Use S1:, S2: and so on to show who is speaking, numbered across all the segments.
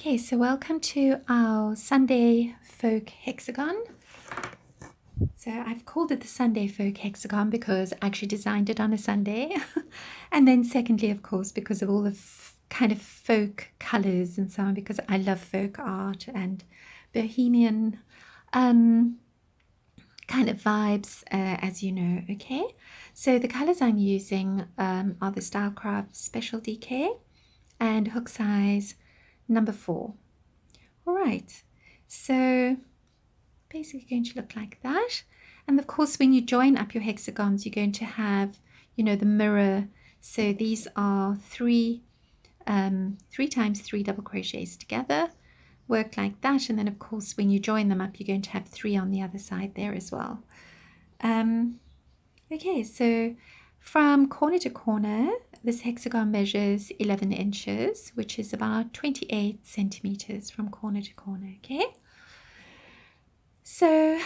S1: Okay, so welcome to our Sunday folk hexagon. So I've called it the Sunday folk hexagon because I actually designed it on a Sunday. And then secondly, of course, because of all the kind of folk colors and so on, because I love folk art and bohemian kind of vibes, as you know. Okay, so the colors I'm using are the Stylecraft Special DK and hook size number 4. All right, so basically going to look like that. And of course, when you join up your hexagons, you're going to have, you know, the mirror. So these are three times 3 double crochets together, work like that. And then of course, when you join them up, you're going to have 3 on the other side there as well. Okay, so from corner to corner, this hexagon measures 11 inches, which is about 28 centimeters from corner to corner, okay? So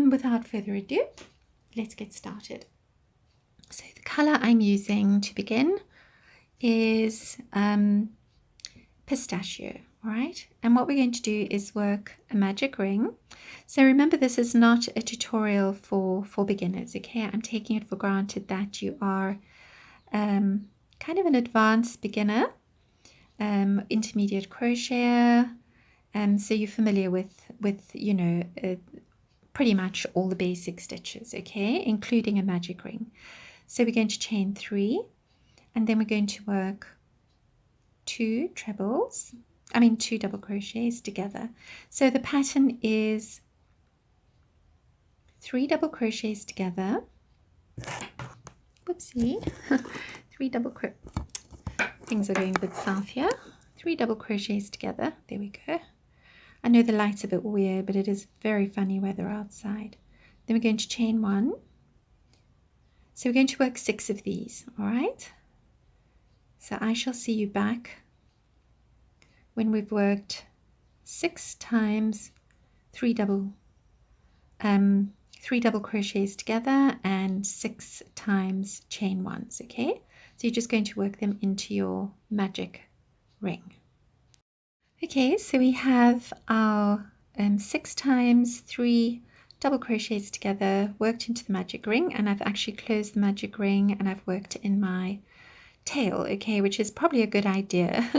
S1: without further ado, let's get started. So the color I'm using to begin is pistachio, all right? And what we're going to do is work a magic ring. So remember, this is not a tutorial for beginners, okay? I'm taking it for granted that you are kind of an advanced beginner, intermediate crocheter, so you're familiar with you know, pretty much all the basic stitches, okay, including a magic ring. So we're going to chain 3, and then we're going to work 2 double crochets together. So the pattern is 3 double crochets together. Whoopsie. 3 double things are going a bit south here. 3 double crochets together. There we go. I know the light's a bit weird, but it is very funny weather outside. Then we're going to chain 1. So we're going to work 6 of these, all right? So I shall see you back when we've worked 6 times 3 double crochets together and 6 times chain 1s, okay? So you're just going to work them into your magic ring. Okay, so we have our 6 times 3 double crochets together worked into the magic ring, and I've actually closed the magic ring and I've worked in my tail, okay, which is probably a good idea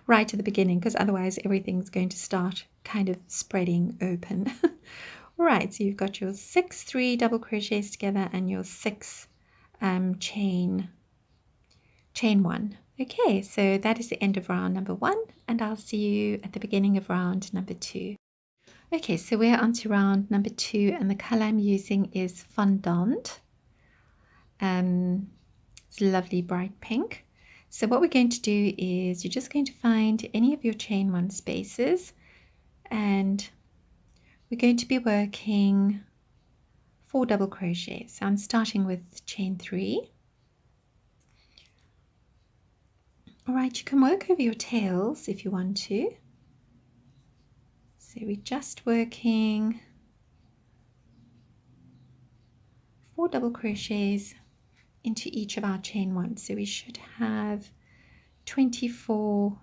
S1: right at the beginning, because otherwise everything's going to start kind of spreading open. All right, so you've got your 6 3 double crochets together and your 6 chain 1. Okay, so that is the end of round number 1, and I'll see you at the beginning of round number 2. Okay, so we're on to round number 2, and the color I'm using is Fondant. It's lovely bright pink. So what we're going to do is you're just going to find any of your chain 1 spaces, and we're going to be working 4 double crochets. So I'm starting with chain 3. All right, you can work over your tails if you want to. So we're just working 4 double crochets into each of our chain 1s. So we should have 24.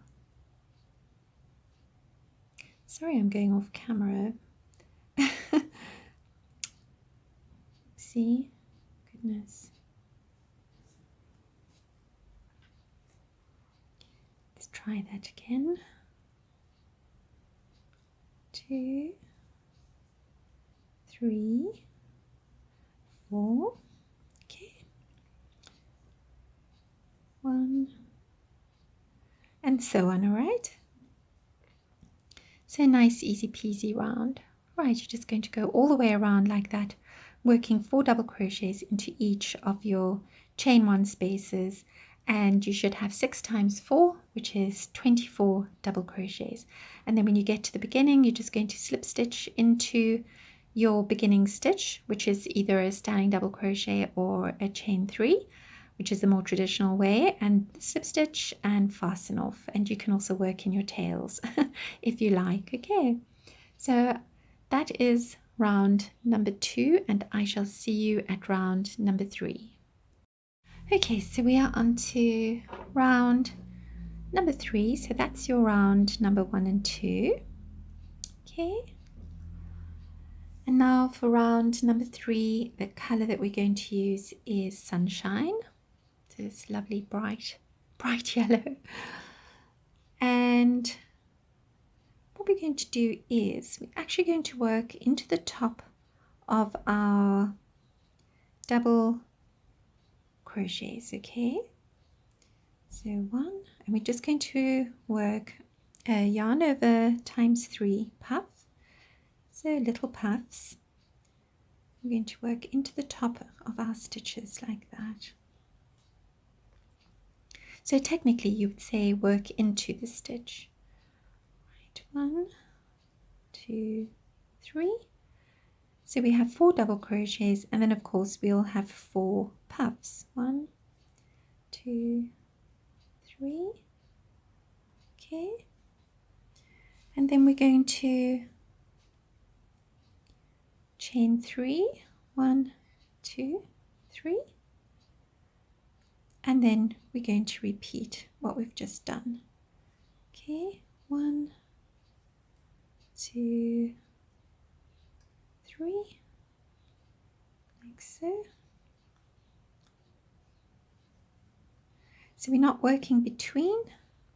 S1: Sorry, I'm going off camera. See? Goodness. Let's try that again. 2, 3, 4. Okay. 1. And so on, all right? So nice, easy peasy round. All right, you're just going to go all the way around like that, working 4 double crochets into each of your chain 1 spaces, and you should have 6 times 4, which is 24 double crochets. And then when you get to the beginning, you're just going to slip stitch into your beginning stitch, which is either a standing double crochet or a chain 3, which is the more traditional way, and slip stitch and fasten off. And you can also work in your tails if you like. Okay, so that is round number 2, and I shall see you at round number 3. Okay, so we are on to round number 3. So that's your round number 1 and 2. Okay. And now for round number 3, the color that we're going to use is Sunshine. So this lovely bright yellow. And what we're going to do is we're actually going to work into the top of our double crochets, okay? So 1, and we're just going to work a yarn over times 3 puff. So little puffs. We're going to work into the top of our stitches like that. So technically you would say work into the stitch. Right, 1, 2, 3. So we have 4 double crochets, and then of course we'll have 4 puffs. 1, 2, 3. Okay. And then we're going to chain 3. 1, 2, 3. And then we're going to repeat what we've just done. Okay, 1, 2, 3, like so. So we're not working between,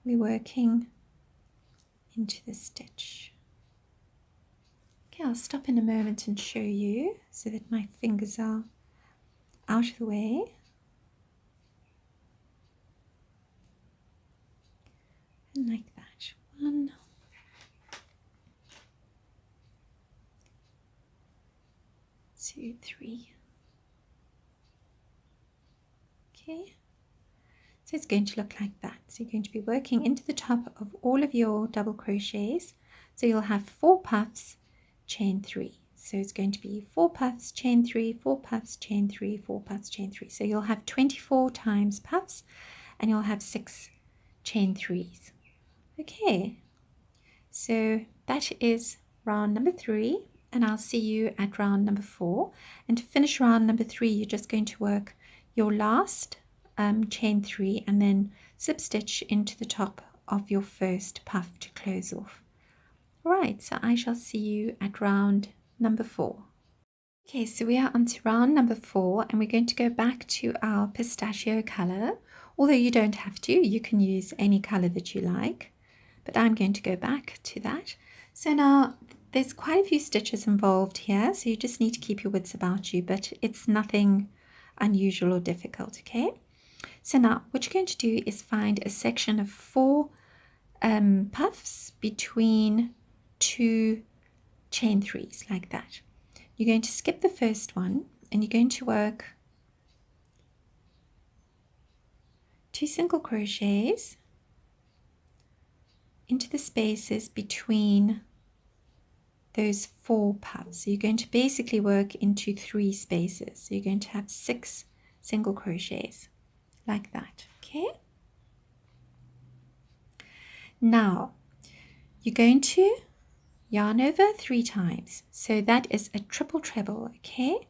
S1: we're working into the stitch. Okay, I'll stop in a moment and show you so that my fingers are out of the way. And like that. 1, 2, 3. Okay. So it's going to look like that. So you're going to be working into the top of all of your double crochets. So you'll have 4 puffs, chain 3. So it's going to be 4 puffs, chain 3, 4 puffs, chain 3, 4 puffs, chain 3. So you'll have 24 times puffs, and you'll have 6 chain 3s. Okay, so that is round number 3, and I'll see you at round number 4. And to finish round number 3, you're just going to work your last chain 3 and then slip stitch into the top of your first puff to close off. Right, so I shall see you at round number 4. Okay, so we are on to round number 4, and we're going to go back to our pistachio color. Although you don't have to, you can use any color that you like, but I'm going to go back to that. So now there's quite a few stitches involved here, so you just need to keep your wits about you, but it's nothing unusual or difficult, okay? So now what you're going to do is find a section of 4 puffs between 2 chain 3s like that. You're going to skip the first one, and you're going to work 2 single crochets into the spaces between those 4 puffs. So you're going to basically work into 3 spaces. So you're going to have 6 single crochets like that, okay? Now you're going to yarn over 3 times. So that is a triple treble, okay?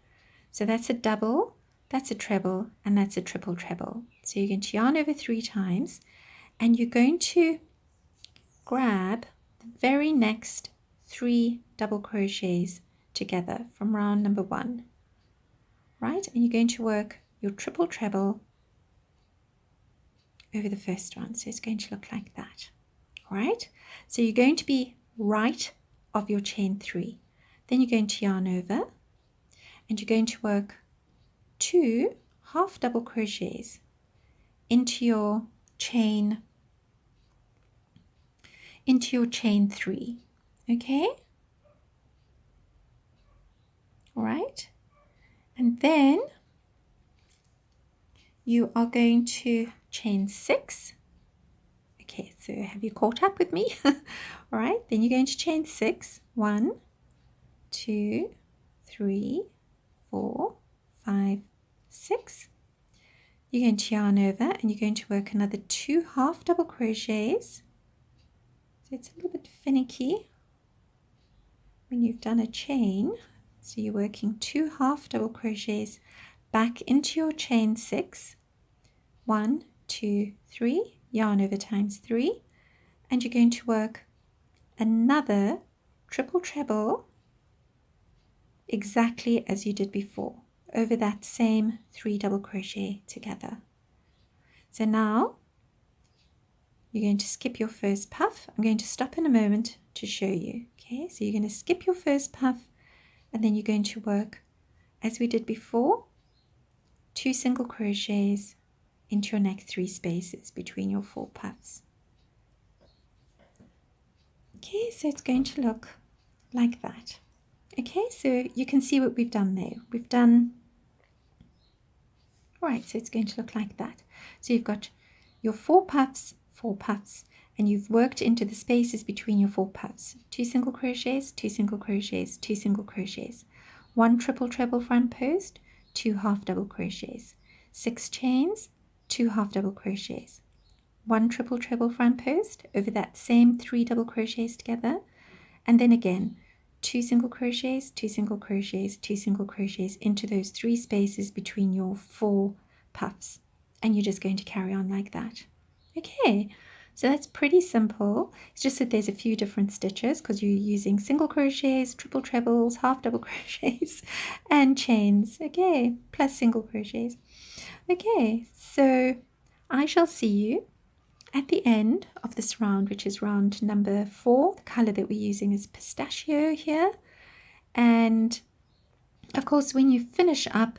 S1: So that's a double, that's a treble, and that's a triple treble. So you're going to yarn over 3 times, and you're going to grab the very next 3 double crochets together from round number 1, right? And you're going to work your triple treble over the first one. So it's going to look like that, all right? So you're going to be right of your chain 3. Then you're going to yarn over, and you're going to work 2 half double crochets into your chain 3, okay? All right, and then you are going to chain 6. Okay, so have you caught up with me? All right, then you're going to chain 6. 1, 2, 3, 4, 5, 6. You're going to yarn over, and you're going to work another 2 half double crochets. So it's a little bit finicky when you've done a chain. So you're working 2 half double crochets back into your chain 6. 1, 2, 3, yarn over times 3, and you're going to work another triple treble exactly as you did before over that same 3 double crochet together. So now you're going to skip your first puff. I'm going to stop in a moment to show you. Okay, so you're going to skip your first puff, and then you're going to work as we did before, 2 single crochets into your next 3 spaces between your 4 puffs. Okay, so it's going to look like that. Okay, so you can see what we've done there. We've done, right, so it's going to look like that. So you've got your 4 puffs, and you've worked into the spaces between your 4 puffs. 2 single crochets, 2 single crochets, 2 single crochets, 1 triple treble front post, 2 half double crochets, 6 chains, 2 half double crochets, 1 triple treble front post over that same 3 double crochets together, and then again 2 single crochets, 2 single crochets, 2 single crochets into those 3 spaces between your 4 puffs, and you're just going to carry on like that. Okay, so that's pretty simple. It's just that there's a few different stitches because you're using single crochets, triple trebles, half double crochets, and chains. Okay, plus single crochets. Okay, so I shall see you at the end of this round, which is round number 4. The color that we're using is pistachio here, and of course when you finish up,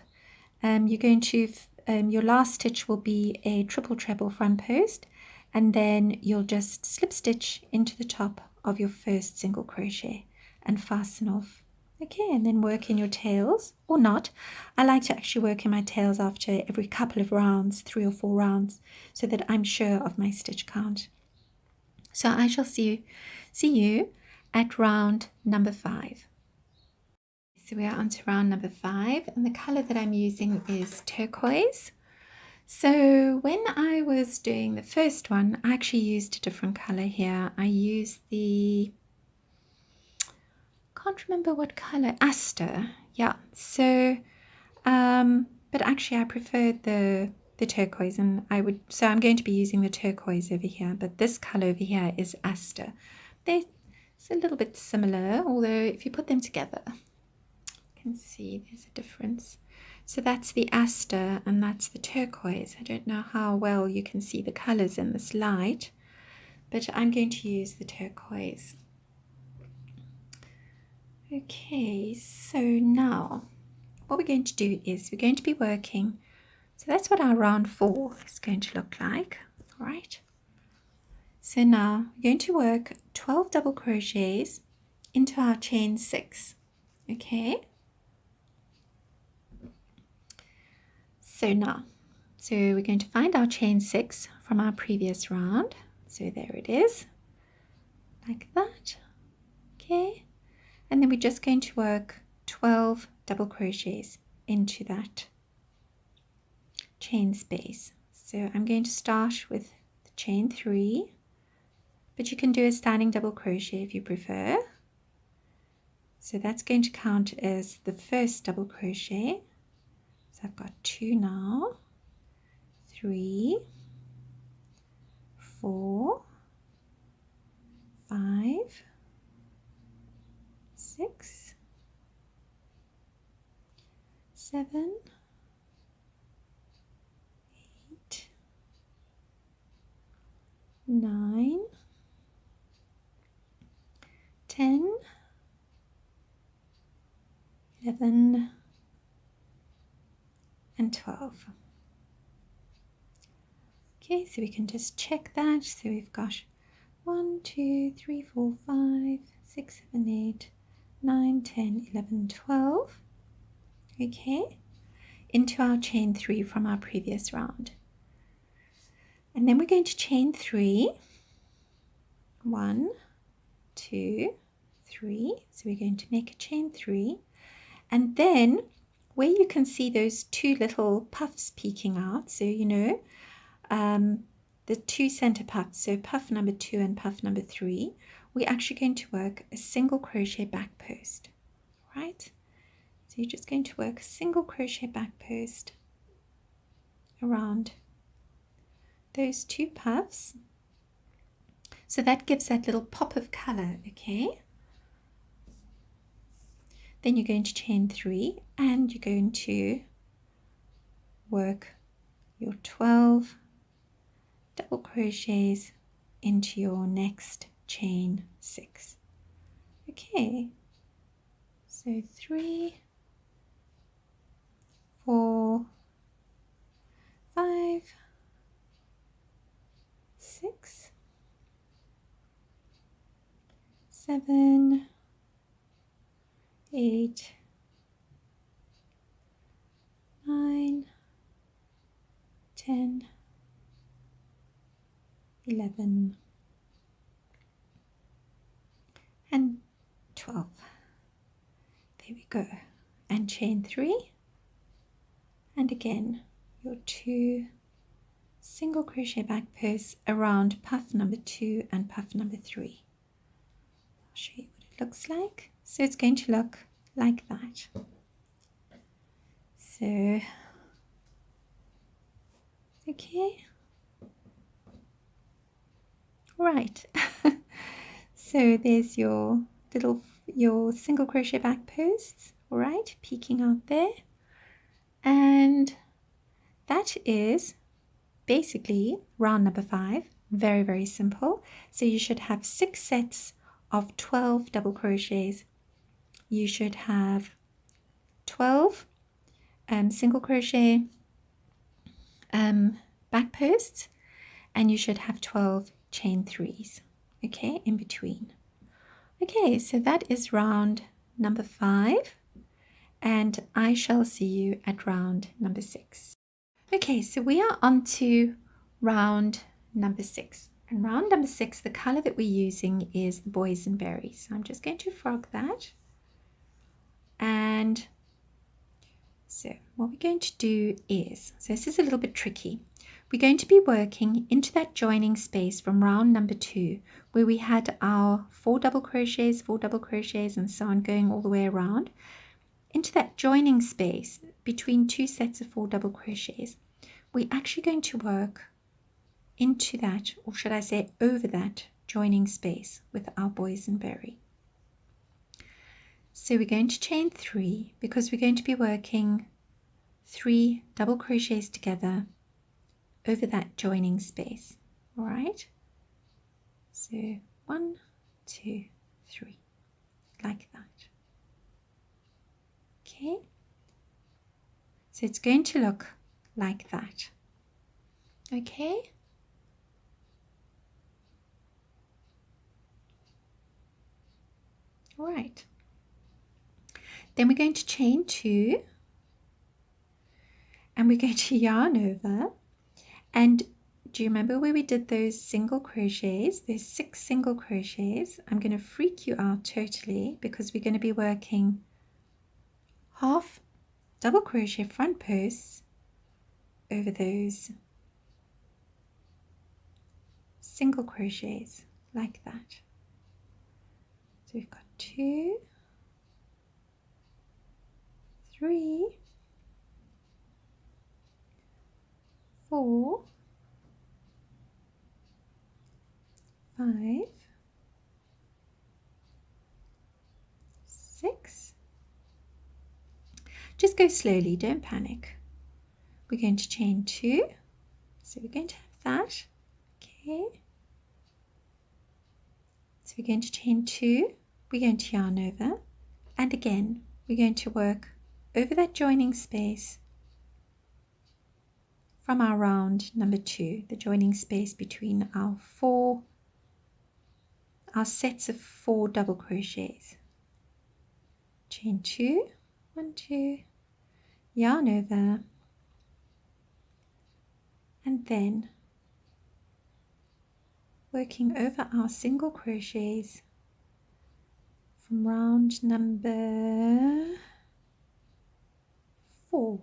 S1: you're going to your last stitch will be a triple treble front post, and then you'll just slip stitch into the top of your first single crochet and fasten off. Okay, and then work in your tails, or not. I like to actually work in my tails after every couple of rounds, 3 or 4 rounds, so that I'm sure of my stitch count. So I shall see you at round number 5. So we are on to round number 5, and the color that I'm using is turquoise. So when I was doing the first one, I actually used a different color here. I used the, can't remember what color, Aster. Yeah, so but actually I preferred the turquoise, and so I'm going to be using the turquoise over here, but this color over here is Aster. It's a little bit similar, although if you put them together, you can see there's a difference. So that's the Aster and that's the turquoise. I don't know how well you can see the colors in this light, but I'm going to use the turquoise. Okay, so now what we're going to do is we're going to be working. So that's what our round 4 is going to look like. All right. So now we're going to work 12 double crochets into our chain 6. Okay. So we're going to find our chain 6 from our previous round. So there it is, like that. Okay, and then we're just going to work 12 double crochets into that chain space. So I'm going to start with the chain 3, but you can do a standing double crochet if you prefer. So that's going to count as the first double crochet. So I've got 2 now, 3, 4, 5, 6, 7, 8, 9, 10, 11, and 12. Okay, so we can just check that. So we've got 1, 2, 3, 4, 5, 6, 7, 8, 9, 10, 11, 12. Okay, into our chain 3 from our previous round. And then we're going to chain 3. 1, 2, 3. So we're going to make a chain 3. And then where you can see those 2 little puffs peeking out, so you know, the 2 center puffs, so puff number 2 and puff number 3, we're actually going to work a single crochet back post, right? So you're just going to work a single crochet back post around those 2 puffs. So that gives that little pop of color, okay? Then you're going to chain 3 and you're going to work your 12 double crochets into your next chain 6. Okay, so 3, 4, 5, 6, 7, 8, 9, 10, 11, and 12. There we go. And chain 3, and again your 2 single crochet back posts around puff number 2 and puff number 3. I'll show you what it looks like. So it's going to look like that. So, okay, right. So there's your single crochet back posts, all right, peeking out there, and that is basically round number 5. Very, very simple. So you should have 6 sets of 12 double crochets. You should have 12 single crochet back posts, and you should have 12 chain 3s, okay, in between. Okay, so that is round number 5, and I shall see you at round number 6. Okay, so we are on to round number 6. And round number 6, the color that we're using is the boysenberry. So I'm just going to frog that. And so what we're going to do is, so this is a little bit tricky. We're going to be working into that joining space from round number 2, where we had our 4 double crochets, 4 double crochets, and so on, going all the way around. Into that joining space between 2 sets of 4 double crochets, we're actually going to work into that, or should I say over that joining space with our boysenberry. So we're going to chain 3 because we're going to be working 3 double crochets together over that joining space. All right, so 1, 2, 3, like that. Okay, so it's going to look like that. Okay, all right, then we're going to chain 2 and we're going to yarn over. And do you remember where we did those single crochets? There's 6 single crochets. I'm going to freak you out totally because we're going to be working half double crochet front posts over those single crochets like that. So we've got 2, 3, 4, 5, 6. Just go slowly, don't panic. We're going to chain 2, so we're going to have that. Okay, so we're going to chain 2, we're going to yarn over, and again we're going to work over that joining space from our round number 2, the joining space between our sets of 4 double crochets. Chain 2, 1, 2, yarn over, and then working over our single crochets from round number 4.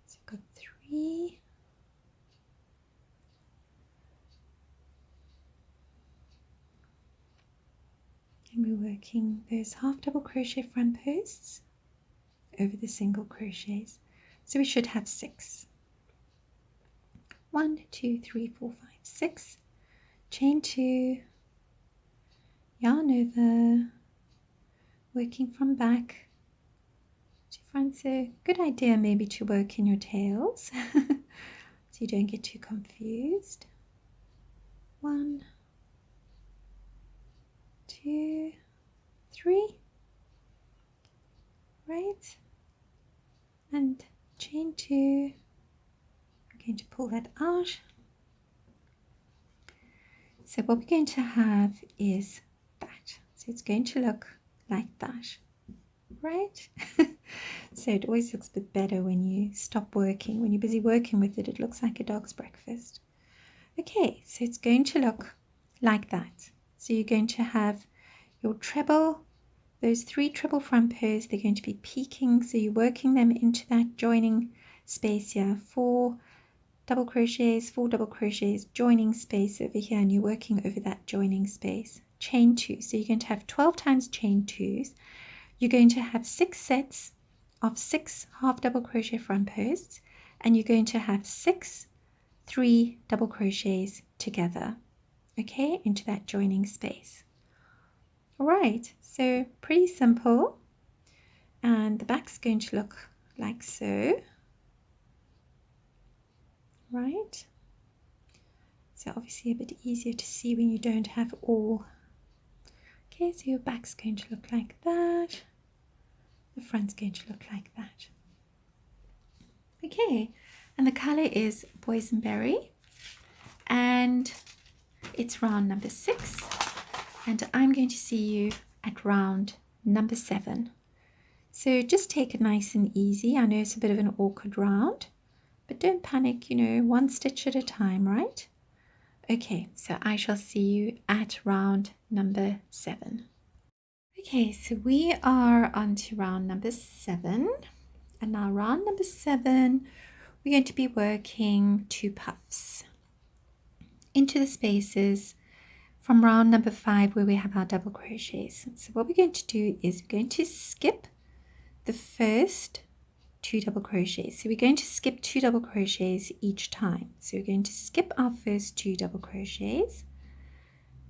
S1: So we've got 3, and we're working those half double crochet front posts over the single crochets. So we should have 6. 1, 2, 3, 4, 5, 6, chain 2, yarn over, working from back to front. So good idea maybe to work in your tails so you don't get too confused. 1, 2, 3, right, and chain 2. I'm going to pull that out. So what we're going to have is that. So it's going to look like that, right? So it always looks a bit better when you stop working. When you're busy working with it, it looks like a dog's breakfast. Okay, so it's going to look like that. So you're going to have your treble, those 3 treble front pairs, they're going to be peeking. So you're working them into that joining space here. 4 double crochets, 4 double crochets, joining space over here, and you're working over that joining space. Chain 2. So you're going to have 12 times chain 2s. You're going to have 6 sets of 6 half double crochet front posts, and you're going to have 6 3 double crochets together, okay, into that joining space. All right, so pretty simple, and the back's going to look like so, right? So obviously a bit easier to see when you don't have all. Okay, so your back's going to look like that. The front's going to look like that. Okay, and the color is boysenberry, and it's round number 6, and I'm going to see you at round number 7. So just take it nice and easy. I know it's a bit of an awkward round, but don't panic, you know, one stitch at a time, right? Okay, so I shall see you at round number 7. Okay, so we are on to round number 7, and now round number 7, we're going to be working 2 puffs into the spaces from round number 5 where we have our double crochets. So what we're going to do is we're going to skip the first 2 double crochets. So we're going to skip 2 double crochets each time. So we're going to skip our first 2 double crochets,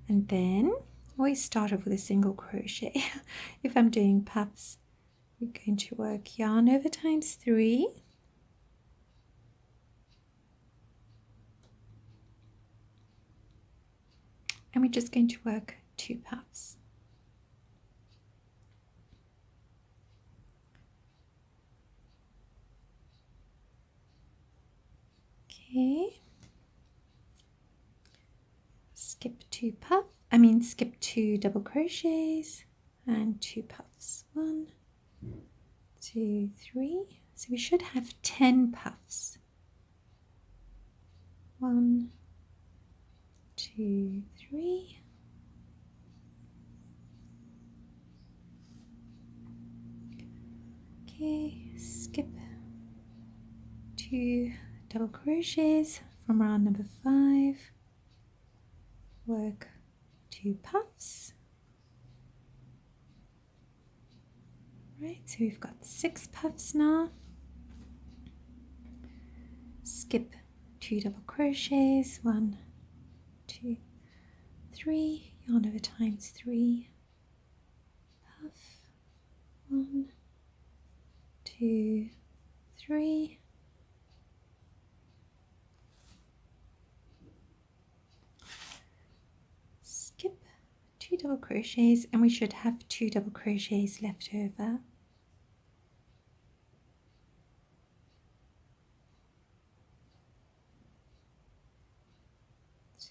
S1: and then always start off with a single crochet. If I'm doing puffs, we're going to work yarn over times 3, and we're just going to work 2 puffs. Okay, skip 2 double crochets and 2 puffs. 1, 2, 3. So we should have 10 puffs. 1, 2, 3. Okay, skip 2 double crochets from round number 5, work 2 puffs. Right, so we've got 6 puffs now. Skip 2 double crochets, 1, 2, 3, yarn over times 3, puff, 1, 2, 3, skip 2 double crochets, and we should have 2 double crochets left over.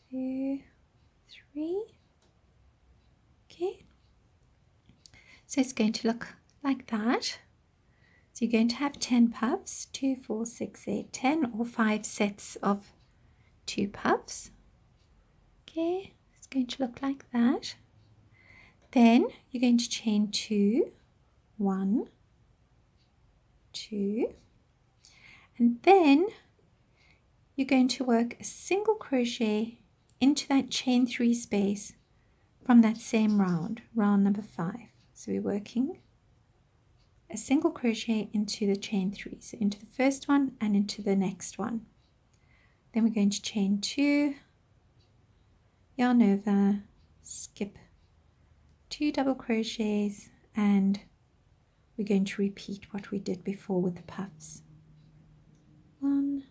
S1: 2, 3. Okay, so it's going to look like that. So you're going to have 10 puffs, 2, 4, 6, 8, 10, or 5 sets of 2 puffs. Okay, it's going to look like that. Then you're going to chain 2, 1, 2, and then you're going to work a single crochet into that chain 3 space from that same round number 5. So we're working a single crochet into the chain 3, so into the first one and into the next one. Then we're going to chain 2, yarn over, skip 2 double crochets, and we're going to repeat what we did before with the puffs. 1,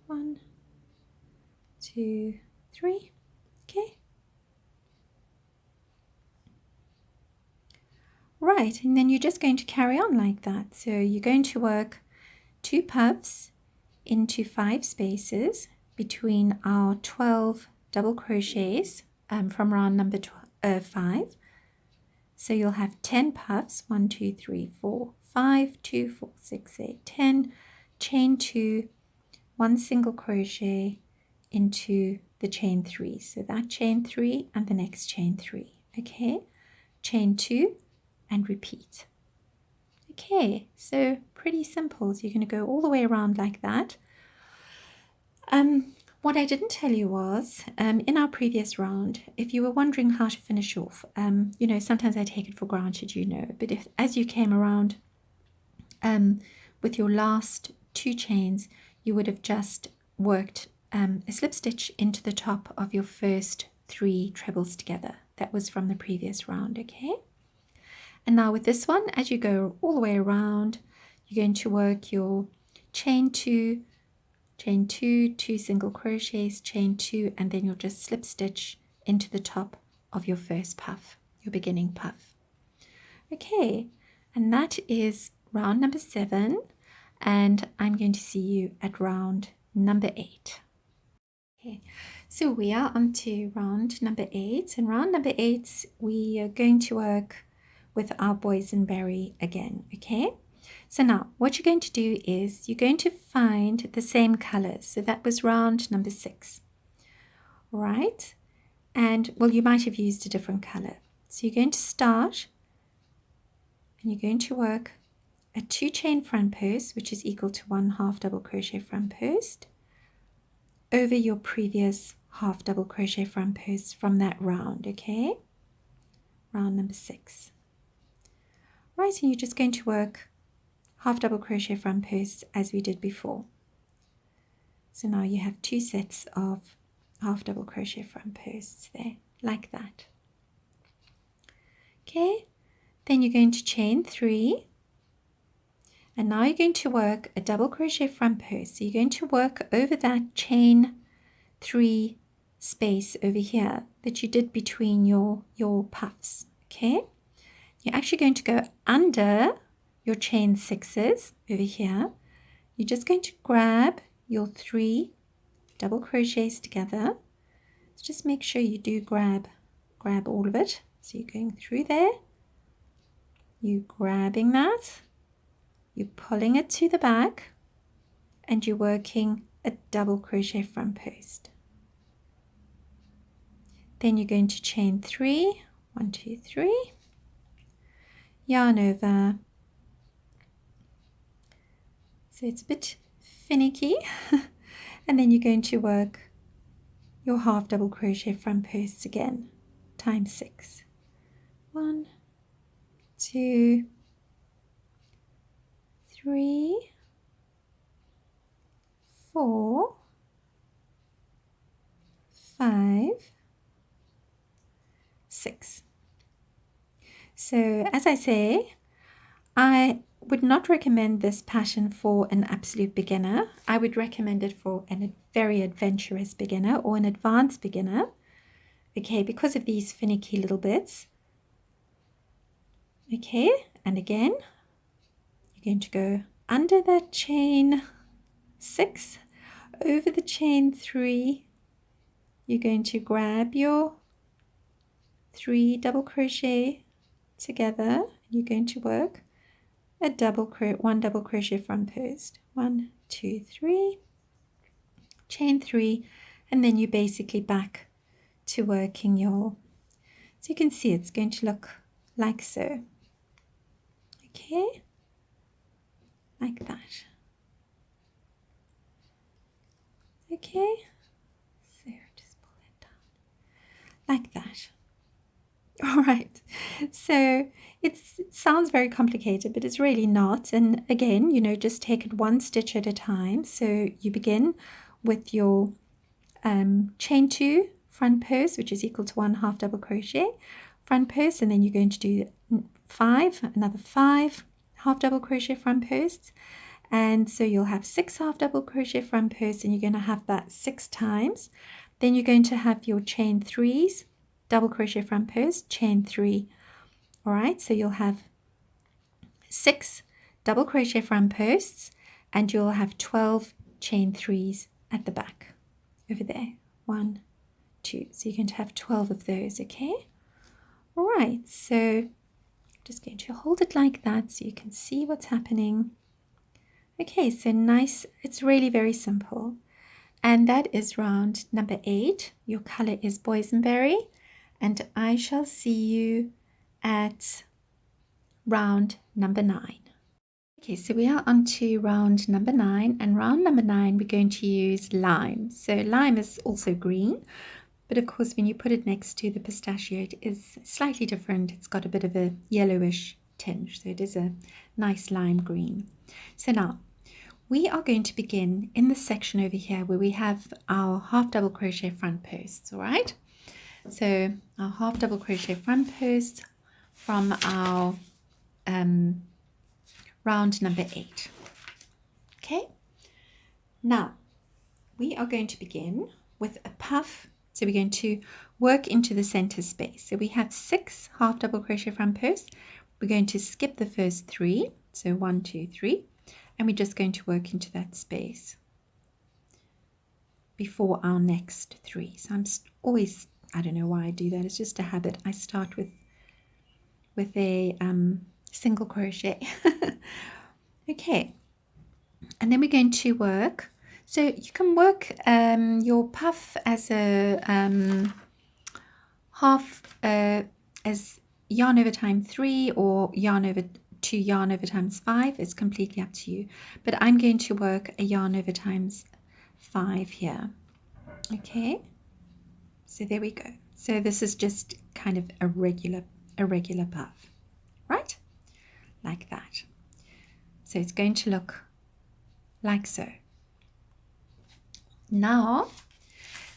S1: 1, 2, 3. Okay. Right, and then you're just going to carry on like that. So you're going to work 2 puffs into 5 spaces between our 12 double crochets from round number 5. So you'll have 10 puffs, 1, 2, 3, 4, 5, 2, 4, 6, 8, 10, chain 2, 1 single crochet into the chain 3. So that chain 3 and the next chain 3. Okay, chain 2 and repeat. Okay, so pretty simple. So you're going to go all the way around like that. What I didn't tell you was, in our previous round, if you were wondering how to finish off, you know, sometimes I take it for granted, you know, but as you came around with your last 2 chains, you would have just worked a slip stitch into the top of your first 3 trebles together. That was from the previous round, okay? And now with this one, as you go all the way around, you're going to work your chain 2, chain 2, 2 single crochets, chain 2, and then you'll just slip stitch into the top of your first puff, your beginning puff. Okay, and that is round number 7, and I'm going to see you at round number 8. Okay, so we are on to round number 8, and round number 8 we are going to work with our boysenberry again. Okay, so now what you're going to do is you're going to find the same colors. So that was round number 6, right? And well, you might have used a different color. So you're going to start and you're going to work a 2 chain front post, which is equal to 1 half double crochet front post, over your previous half double crochet front post from that round. Okay, round number 6. Right, and you're just going to work half double crochet front posts as we did before. So now you have 2 sets of half double crochet front posts there, like that. Okay, then you're going to chain 3, and now you're going to work a double crochet front post. So you're going to work over that chain 3 space over here that you did between your puffs. Okay, you're actually going to go under your chain 6s over here. You're just going to grab your 3 double crochets together. So just make sure you do grab all of it. So you're going through there, you're grabbing that, you're pulling it to the back, and you're working a double crochet front post. Then you're going to chain 3, 1, 2, 3, yarn over. So it's a bit finicky. And then you're going to work your half double crochet front posts again, times 6. 1, 2, 3, 4, 5, 6. So as I say, I would not recommend this pattern for an absolute beginner. I would recommend it for a very adventurous beginner or an advanced beginner, okay, because of these finicky little bits. Okay, and again, you're going to go under that chain 6, over the chain 3, you're going to grab your 3 double crochet together, you're going to work a 1 double crochet front post, 1, 2, 3, chain 3, and then you're basically back to working your, so you can see it's going to look like so. Okay, like that. Okay, so just pull it down like that. All right, so it sounds very complicated, but it's really not. And again, you know, just take it 1 stitch at a time. So you begin with your chain 2 front post, which is equal to 1 half double crochet front post, and then you're going to do 5, another 5 half double crochet front posts, and so you'll have 6 half double crochet front posts, and you're going to have that 6 times. Then you're going to have your chain 3s, double crochet front post, chain 3. All right, so you'll have 6 double crochet front posts, and you'll have 12 chain 3s at the back over there. 1, 2. So you're going to have 12 of those, okay? All right, so I'm just going to hold it like that so you can see what's happening. Okay, so nice. It's really very simple. And that is round number 8. Your color is boysenberry, and I shall see you at round number 9. Okay, so we are on to round number 9, and round number 9 we're going to use lime. So lime is also green, but of course when you put it next to the pistachio it is slightly different. It's got a bit of a yellowish tinge, so it is a nice lime green. So now we are going to begin in the section over here where we have our half double crochet front posts. All right, so our half double crochet front posts from our round number 8. Okay, now we are going to begin with a puff. So we're going to work into the center space. So we have 6 half double crochet front posts. We're going to skip the first 3, so 1, 2, 3, and we're just going to work into that space before our next 3. So I'm always, I don't know why I do that, it's just a habit. I start with a single crochet. Okay, and then we're going to work. So you can work your puff as a half as yarn over time 3 or yarn over 2 yarn over times 5. It's completely up to you, but I'm going to work a yarn over times 5 here. Okay, so there we go. So this is just kind of a regular puff, right, like that. So it's going to look like so. Now,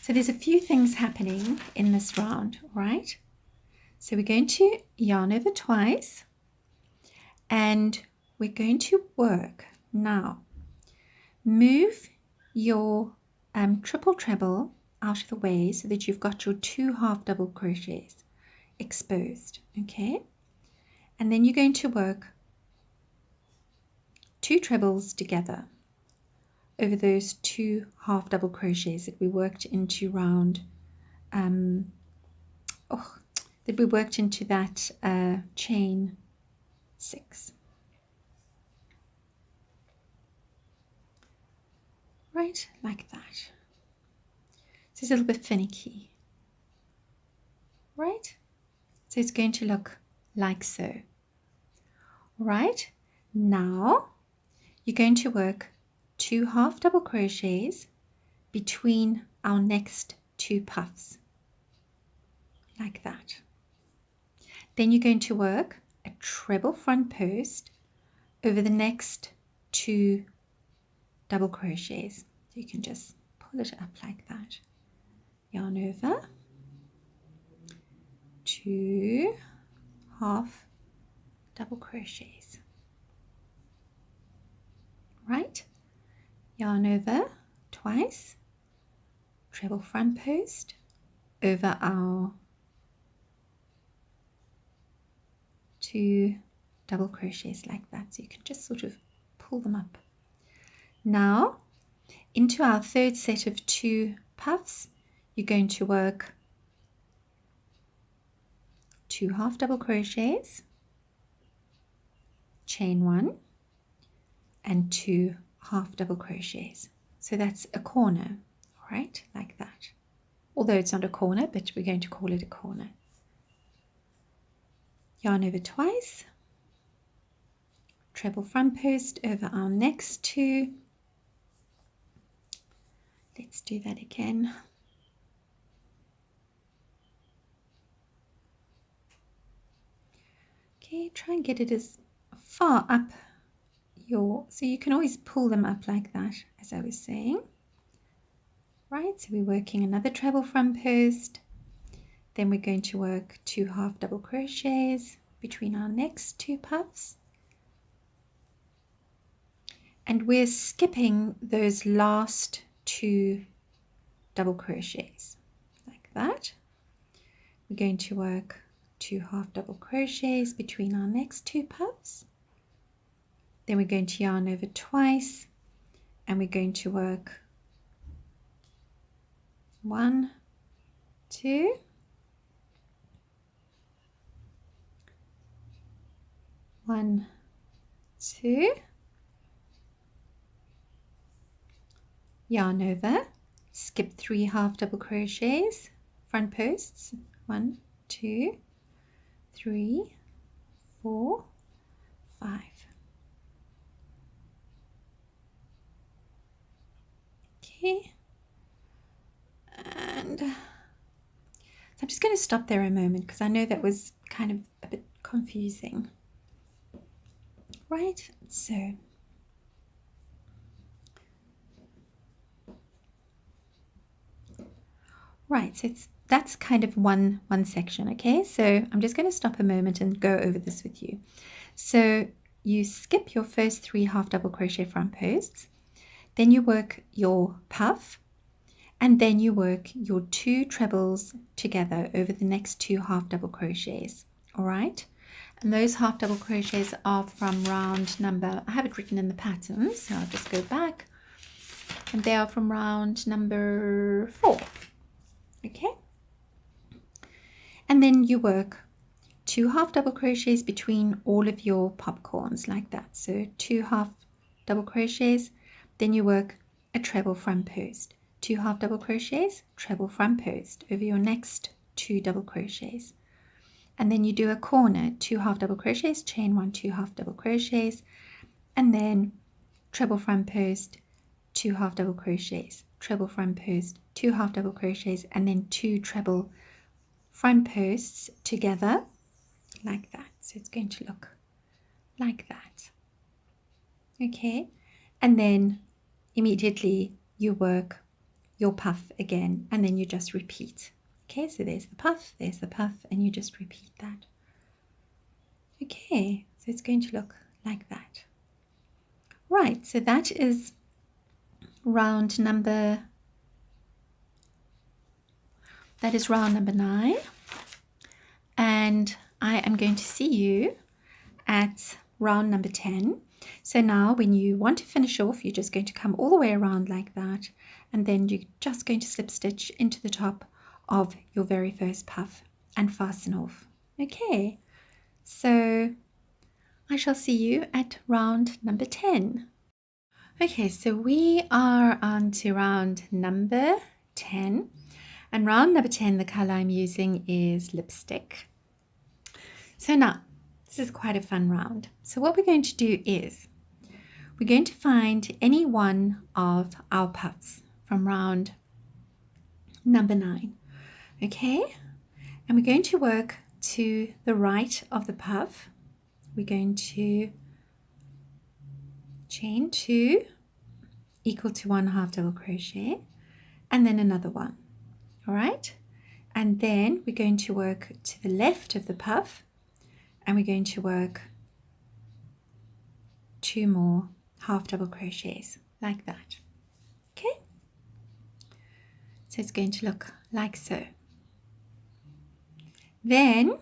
S1: so there's a few things happening in this round, right? So we're going to yarn over twice, and we're going to work now. Move your triple treble out of the way so that you've got your 2 half double crochets exposed, okay? And then you're going to work 2 trebles together over those 2 half double crochets that we worked into round that we worked into that chain 6, right, like that. So it's a little bit finicky, right? So it's going to look like so. Right, now you're going to work 2 half double crochets between our next 2 puffs, like that. Then you're going to work a treble front post over the next 2 double crochets. So you can just pull it up like that. Yarn over, 2 half double crochets, right? Yarn over twice, treble front post over our 2 double crochets like that. So you can just sort of pull them up. Now into our third set of 2 puffs, you're going to work 2 half double crochets, chain 1, and 2 half double crochets. So that's a corner, right, like that. Although it's not a corner, but we're going to call it a corner. Yarn over twice, treble front post over our next 2. Let's do that again. Okay, try and get it as far up so you can always pull them up like that, as I was saying. right? So we're working another treble front post, then we're going to work 2 half double crochets between our next 2 puffs, and we're skipping those last 2 double crochets like that. We're going to work 2 half double crochets between our next 2 puffs, then we're going to yarn over twice, and we're going to work 1, 2, 1, 2, yarn over, skip 3 half double crochets, front posts, 1, 2, 3, 4, 5. Okay, and so I'm just going to stop there a moment because I know that was kind of a bit confusing. Right, so that's kind of one section. Okay, so I'm just going to stop a moment and go over this with you. So you skip your first 3 half double crochet front posts, then you work your puff, and then you work your 2 trebles together over the next 2 half double crochets. All right, and those half double crochets are from round number, I have it written in the pattern, so I'll just go back, and they are from round number 4. Okay, and then you work 2 half double crochets between all of your popcorns like that. So 2 half double crochets, then you work a treble front post, 2 half double crochets, treble front post over your next 2 double crochets, and then you do a corner, 2 half double crochets, chain 1, 2 half double crochets, and then treble front post, 2 half double crochets, treble front post, 2 half double crochets, and then 2 treble front posts together like that. So it's going to look like that. Okay, and then immediately you work your puff again, and then you just repeat. Okay, so there's the puff, and you just repeat that. Okay, so it's going to look like that. Right, so that is round number 9, and I am going to see you at round number 10. So now when you want to finish off, you're just going to come all the way around like that, and then you're just going to slip stitch into the top of your very first puff and fasten off. Okay, so I shall see you at round number 10. Okay, so we are on to round number 10, and round number 10, the color I'm using is lipstick. So now this is quite a fun round. So what we're going to do is we're going to find any one of our puffs from round number 9, okay? And we're going to work to the right of the puff. We're going to chain 2 equal to 1 half double crochet, and then another one, all right? And then we're going to work to the left of the puff, and we're going to work 2 more half double crochets like that. Okay, so it's going to look like so. Then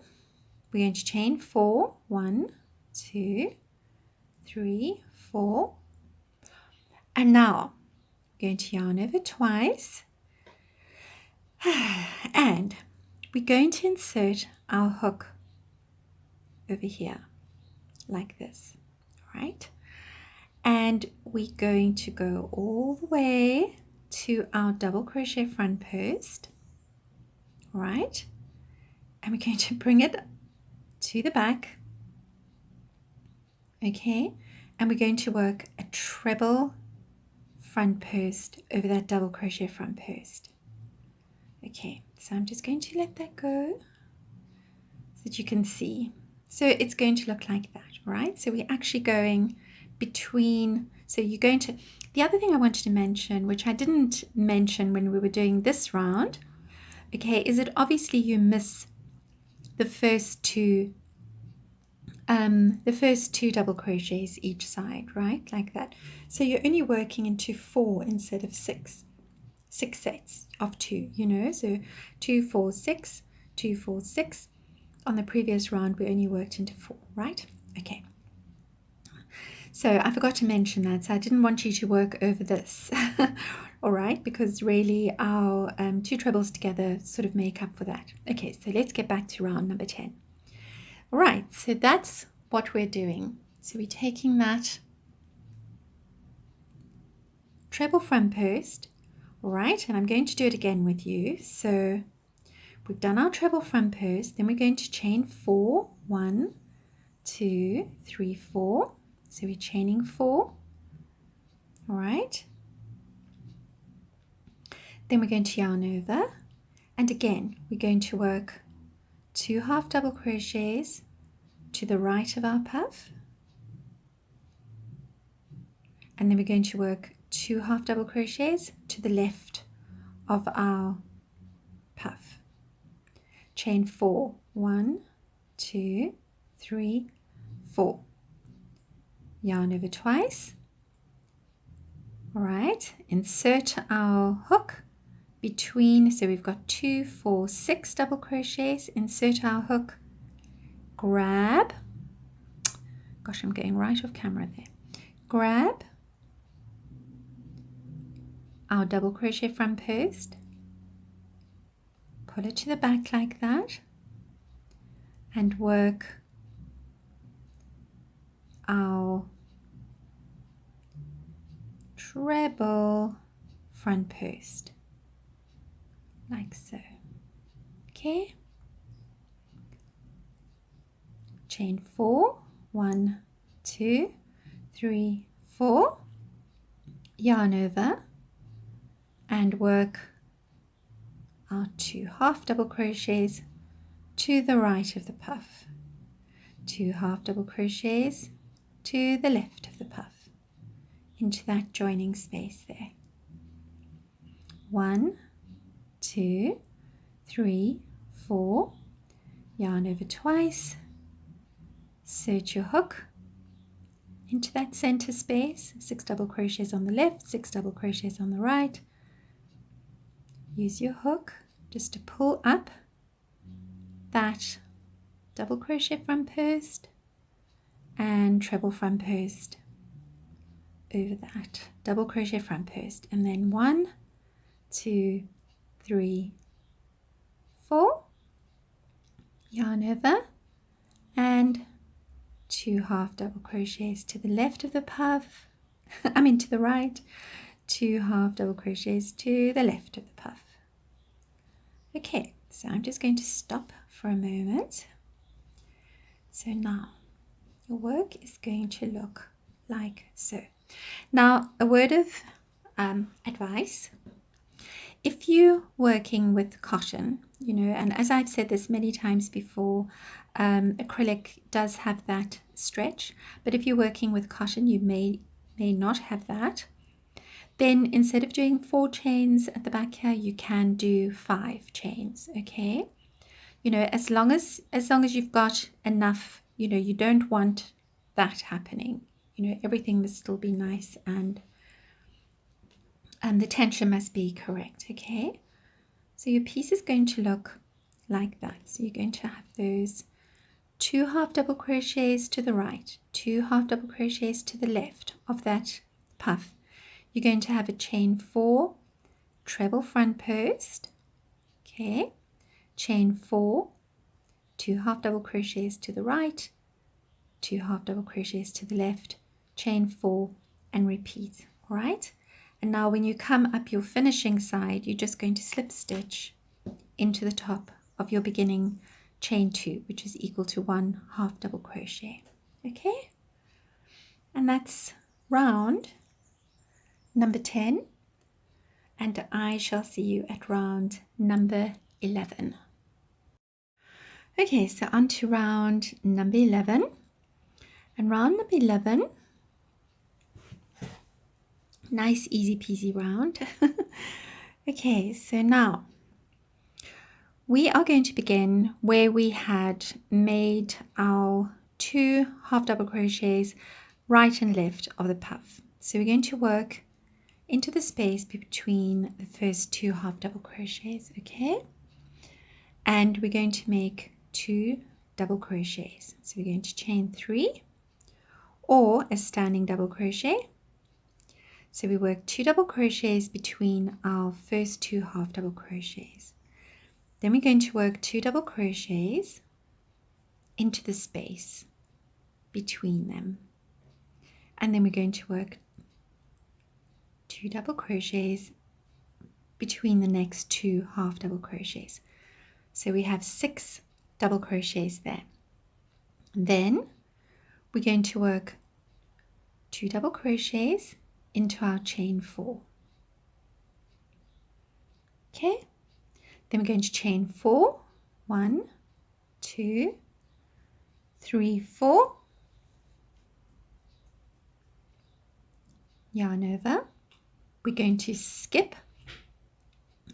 S1: we're going to chain 4, 1, 2, 3, 4, and now we're going to yarn over twice, and we're going to insert our hook over here like this, right? And we're going to go all the way to our double crochet front post, right? And we're going to bring it to the back, okay? And we're going to work a treble front post over that double crochet front post. Okay, so I'm just going to let that go so that you can see. So it's going to look like that, right? So we're actually going between, so you're going to, The other thing I wanted to mention, which I didn't mention when we were doing this round, okay, is that obviously you miss the first two double crochets each side, right, like that. So you're only working into 4 instead of 6 sets of 2, you know, so 2 4 6 2 4 6. On the previous round we only worked into 4, right? Okay, so I forgot to mention that, so I didn't want you to work over this. All right, because really our 2 trebles together sort of make up for that. Okay, so let's get back to round number 10. All right, so that's what we're doing. So we're taking that treble front post, all right, and I'm going to do it again with you. So we've done our treble front post, then we're going to chain 4, 1 2 3 4. So we're chaining 4, all right, then we're going to yarn over, and again we're going to work 2 half double crochets to the right of our puff, and then we're going to work 2 half double crochets to the left of our puff. Chain 4, 1 2 3 4. Yarn over twice. All right, insert our hook between, so we've got 2 4 6 double crochets, insert our hook, grab, gosh, I'm going right off camera there, grab our double crochet front post, pull it to the back like that, and work our treble front post like so. Okay, chain 4, 1 2 3 4, yarn over, and work our 2 half double crochets to the right of the puff, 2 half double crochets to the left of the puff, into that joining space there. 1 2 3 4, yarn over twice, insert your hook into that center space, 6 double crochets on the left, 6 double crochets on the right. Use your hook just to pull up that double crochet front post and treble front post over that double crochet front post, and then 1 2 3 4, yarn over, and 2 half double crochets to the left of the puff, to the right, 2 half double crochets to the left of the puff. Okay, so I'm just going to stop for a moment. So now your work is going to look like so. Now, a word of advice. If you're working with cotton, you know, and as I've said this many times before, acrylic does have that stretch, but if you're working with cotton, you may not have that. Then instead of doing 4 chains at the back here, you can do 5 chains, okay? You know, as long as you've got enough, you know, you don't want that happening. You know, everything must still be nice, and the tension must be correct, okay? So your piece is going to look like that. So you're going to have those 2 half double crochets to the right, 2 half double crochets to the left of that puff. You're going to have a chain 4 treble front post, okay, chain 4, 2 half double crochets to the right, 2 half double crochets to the left, chain 4, and repeat. All right, and now when you come up your finishing side, you're just going to slip stitch into the top of your beginning chain 2, which is equal to 1 half double crochet. Okay, and that's round number 10, and I shall see you at round number 11. Okay, so on to round number 11, and round number 11, Nice easy peasy round. Okay, so now we are going to begin where we had made our 2 half double crochets right and left of the puff. So we're going to work into the space between the first 2 half double crochets, okay? And we're going to make 2 double crochets. So we're going to chain 3 or a standing double crochet. So we work 2 double crochets between our first 2 half double crochets. Then we're going to work 2 double crochets into the space between them. And then we're going to work 2 double crochets between the next 2 half double crochets. So we have 6 double crochets there. Then we're going to work 2 double crochets into our chain 4. Okay, then we're going to chain 4, 1, 2, 3, 4, yarn over. We're going to skip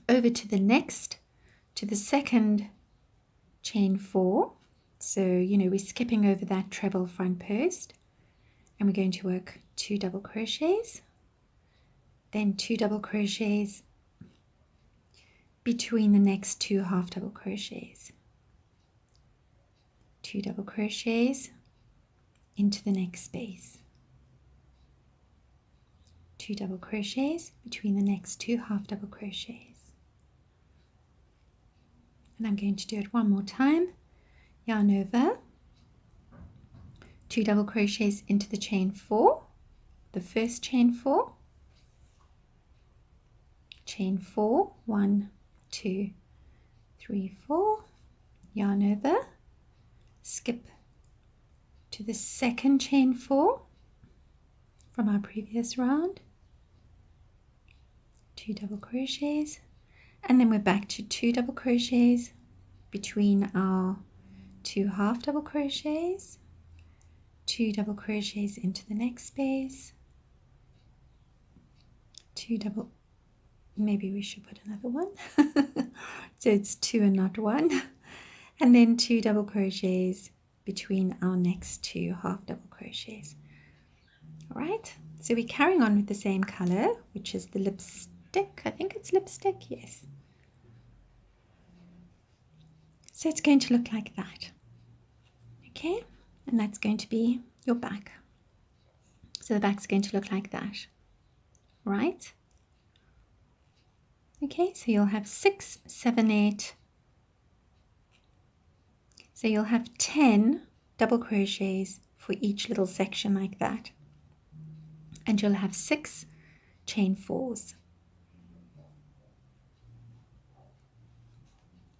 S1: over to the second chain 4. So we're skipping over that treble front post, and we're going to work 2 double crochets, then 2 double crochets between the next 2 half double crochets, 2 double crochets into the next space, 2 double crochets between the next 2 half double crochets. And I'm going to do it one more time. Yarn over, 2 double crochets into the chain 4, the first chain 4, chain 4, 1, 2, 3, 4, yarn over, skip to the second chain 4 from our previous round, 2 double crochets, and then we're back to 2 double crochets between our 2 half double crochets, 2 double crochets into the next space, 2 double, maybe we should put another one, so it's 2 and not 1, and then 2 double crochets between our next 2 half double crochets. All right, so we're carrying on with the same color, which is the lipstick. I think it's lipstick, yes. So it's going to look like that. Okay, and that's going to be your back. So the back's going to look like that, right? Okay, so you'll have 6, 7, 8. So you'll have 10 double crochets for each little section like that. And you'll have 6 chain 4s.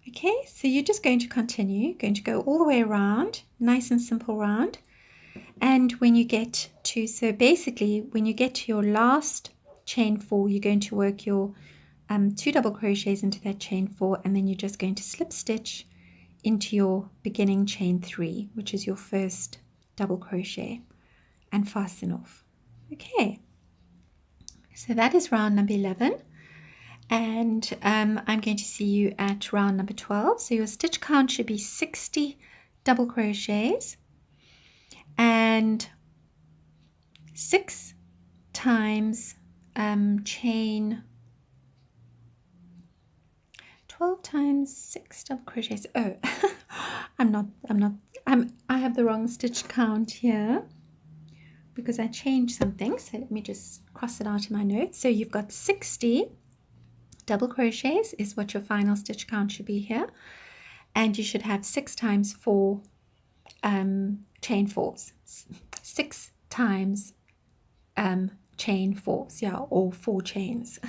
S1: Okay, so you're just going to continue, going to go all the way around, nice and simple round. And when you get to, so basically when you get to your last chain 4, you're going to work your 2 double crochets into that chain 4, and then you're just going to slip stitch into your beginning chain 3, which is your first double crochet, and fasten off. Okay, so that is round number 11. And I'm going to see you at round number 12. So your stitch count should be 60 double crochets and 6 times chain 12 times 6 double crochets. Oh, I have the wrong stitch count here because I changed something. So let me just cross it out in my notes. So you've got 60 double crochets is what your final stitch count should be here, and you should have 6 times 4 chain 4s, 6 times chain 4s, yeah, or 4 chains.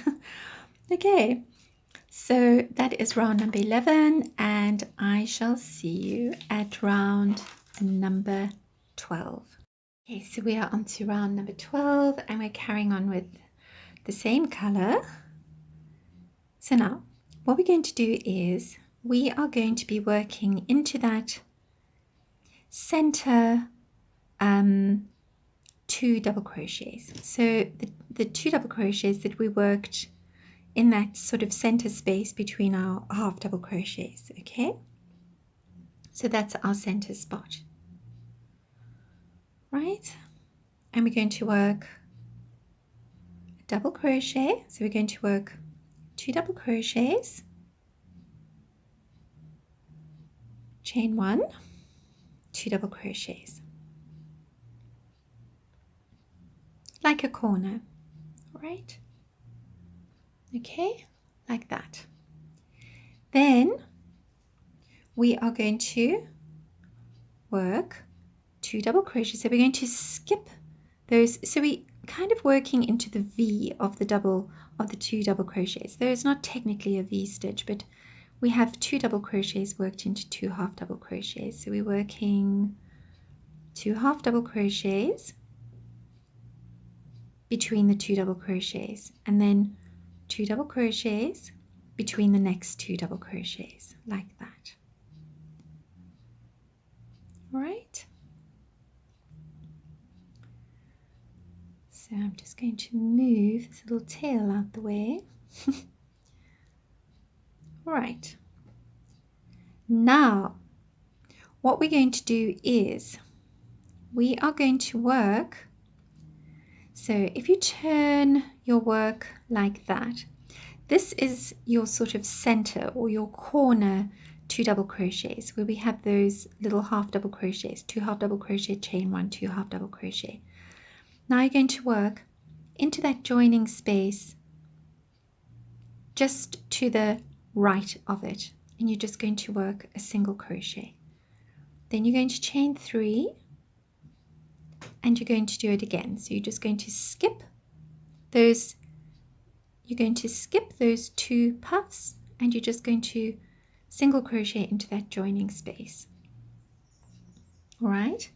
S1: Okay, so that is round number 11, and I shall see you at round number 12. Okay, so we are on to round number 12, and we're carrying on with the same color. So now what we're going to do is we are going to be working into that center 2 2 double crochets. So the 2 double crochets that we worked in that sort of center space between our half double crochets, okay? So that's our center spot, right? And we're going to work a double crochet. So we're going to work 2 double crochets, chain 1, 2 double crochets, like a corner, right? Okay, like that. Then we are going to work 2 double crochets. So we're going to skip those. So we kind of working into the V of the 2 double crochets. There is not technically a V stitch, but we have 2 double crochets worked into 2 half double crochets. So we're working 2 half double crochets between the 2 double crochets, and then 2 double crochets between the next 2 double crochets, like that. Right? So I'm just going to move this little tail out the way. Right. Now, what we're going to do is we are going to work. So if you turn your work like that, this is your sort of center or your corner 2 double crochets where we have those little half double crochets, 2 half double crochet, chain 1, 2 half double crochet. Now you're going to work into that joining space just to the right of it, and you're just going to work a single crochet. Then you're going to chain 3 and you're going to do it again. So you're just going to skip those, you're going to skip those 2 puffs, and you're just going to single crochet into that joining space. All right.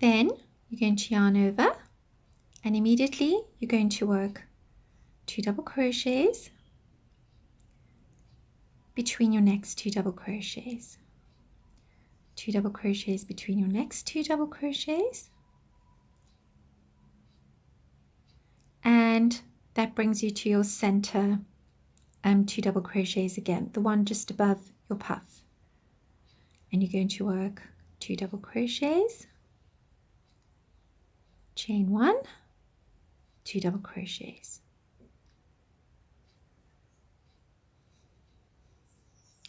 S1: Then you're going to yarn over, and immediately you're going to work 2 double crochets between your next 2 double crochets. 2 double crochets between your next 2 double crochets, and that brings you to your center 2 double crochets again, the one just above your puff. And you're going to work 2 double crochets, chain 1, 2 double crochets.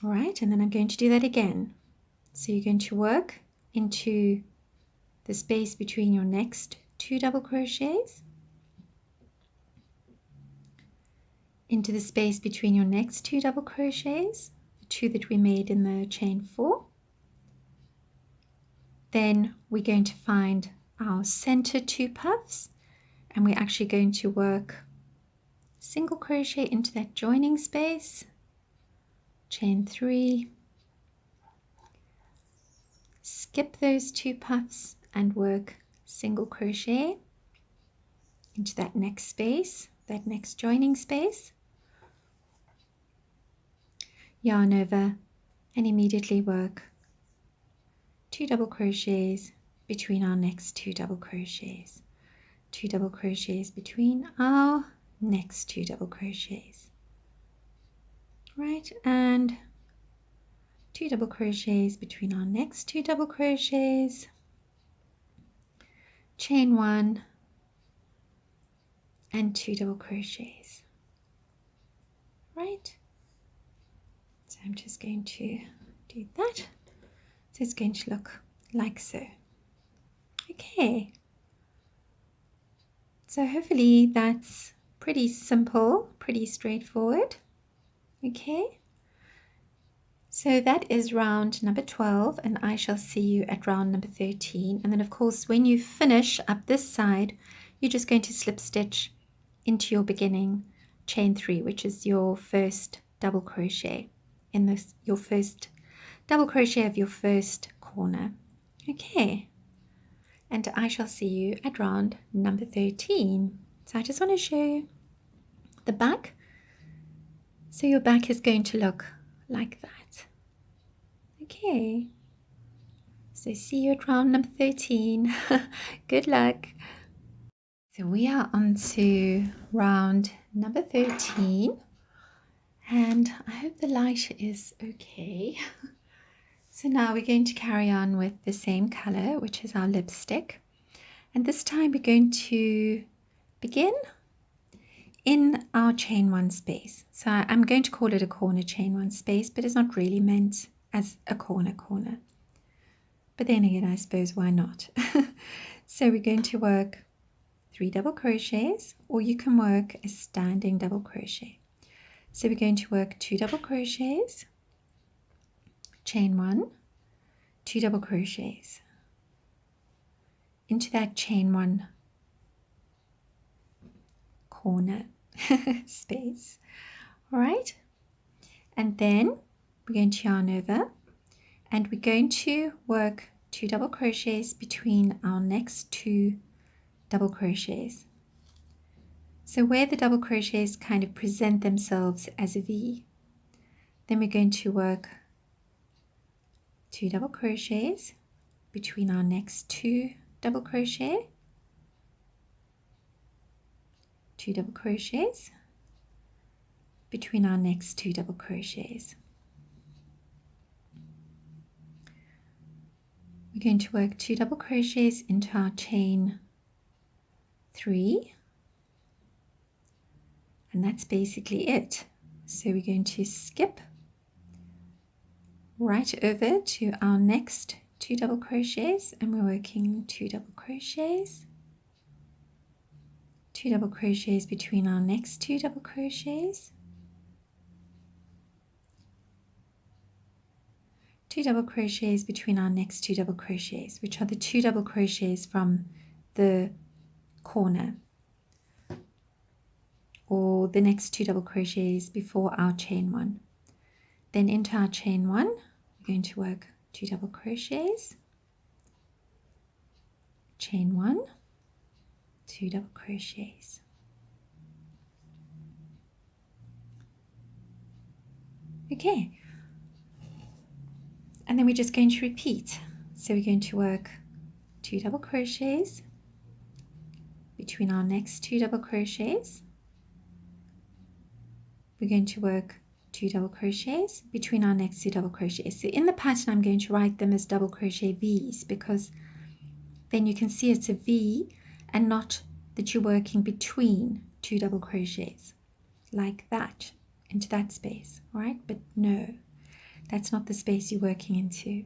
S1: All right, and then I'm going to do that again. So you're going to work into the space between your next 2 double crochets, into the space between your next 2 double crochets, the 2 that we made in the chain 4. Then we're going to find our center 2 puffs, and we're actually going to work single crochet into that joining space, chain 3, skip those 2 puffs and work single crochet into that next space, that next joining space, yarn over, and immediately work 2 double crochets between our next 2 double crochets, 2 double crochets between our next 2 double crochets, right, and 2 double crochets between our next 2 double crochets, chain 1, and 2 double crochets, right. So I'm just going to do that. So it's going to look like so. Okay. So hopefully that's pretty simple, pretty straightforward. Okay. So that is round number 12, and I shall see you at round number 13. And then of course, when you finish up this side, you're just going to slip stitch into your beginning chain 3, which is your first double crochet in this, your first double crochet of your first corner. Okay. And I shall see you at round number 13. So I just want to show you the back. So your back is going to look like that. Okay. So So see you at round number 13. Good luck. So we are on to round number 13, and I hope the light is okay. So now we're going to carry on with the same color, which is our lipstick, and this time we're going to begin in our chain one space. So I'm going to call it a corner chain one space, but it's not really meant as a corner. But then again, I suppose why not? So we're going to work 3 double crochets, or you can work a standing double crochet. So we're going to work 2 double crochets, chain 1, 2 double crochets into that chain 1 corner space. All right, and then we're going to yarn over, and we're going to work 2 double crochets between our next 2 double crochets. So where the double crochets kind of present themselves as a V, then we're going to work 2 double crochets between our next 2 double crochet, 2 double crochets between our next 2 double crochets. We're going to work 2 double crochets into our chain 3, and that's basically it. So we're going to skip right over to our next 2 double crochets, and we're working 2 double crochets, 2 double crochets between our next 2 double crochets, 2 double crochets between our next 2 double crochets, which are the 2 double crochets from the corner, or the next 2 double crochets before our chain 1. Then into our chain 1, we're going to work 2 double crochets, chain 1, 2 double crochets. Okay, and then we're just going to repeat. So we're going to work 2 double crochets between our next 2 double crochets. We're going to work 2 double crochets between our next 2 double crochets. So in the pattern, I'm going to write them as double crochet V's, because then you can see it's a V and not that you're working between 2 double crochets like that into that space, all right? But no, that's not the space you're working into.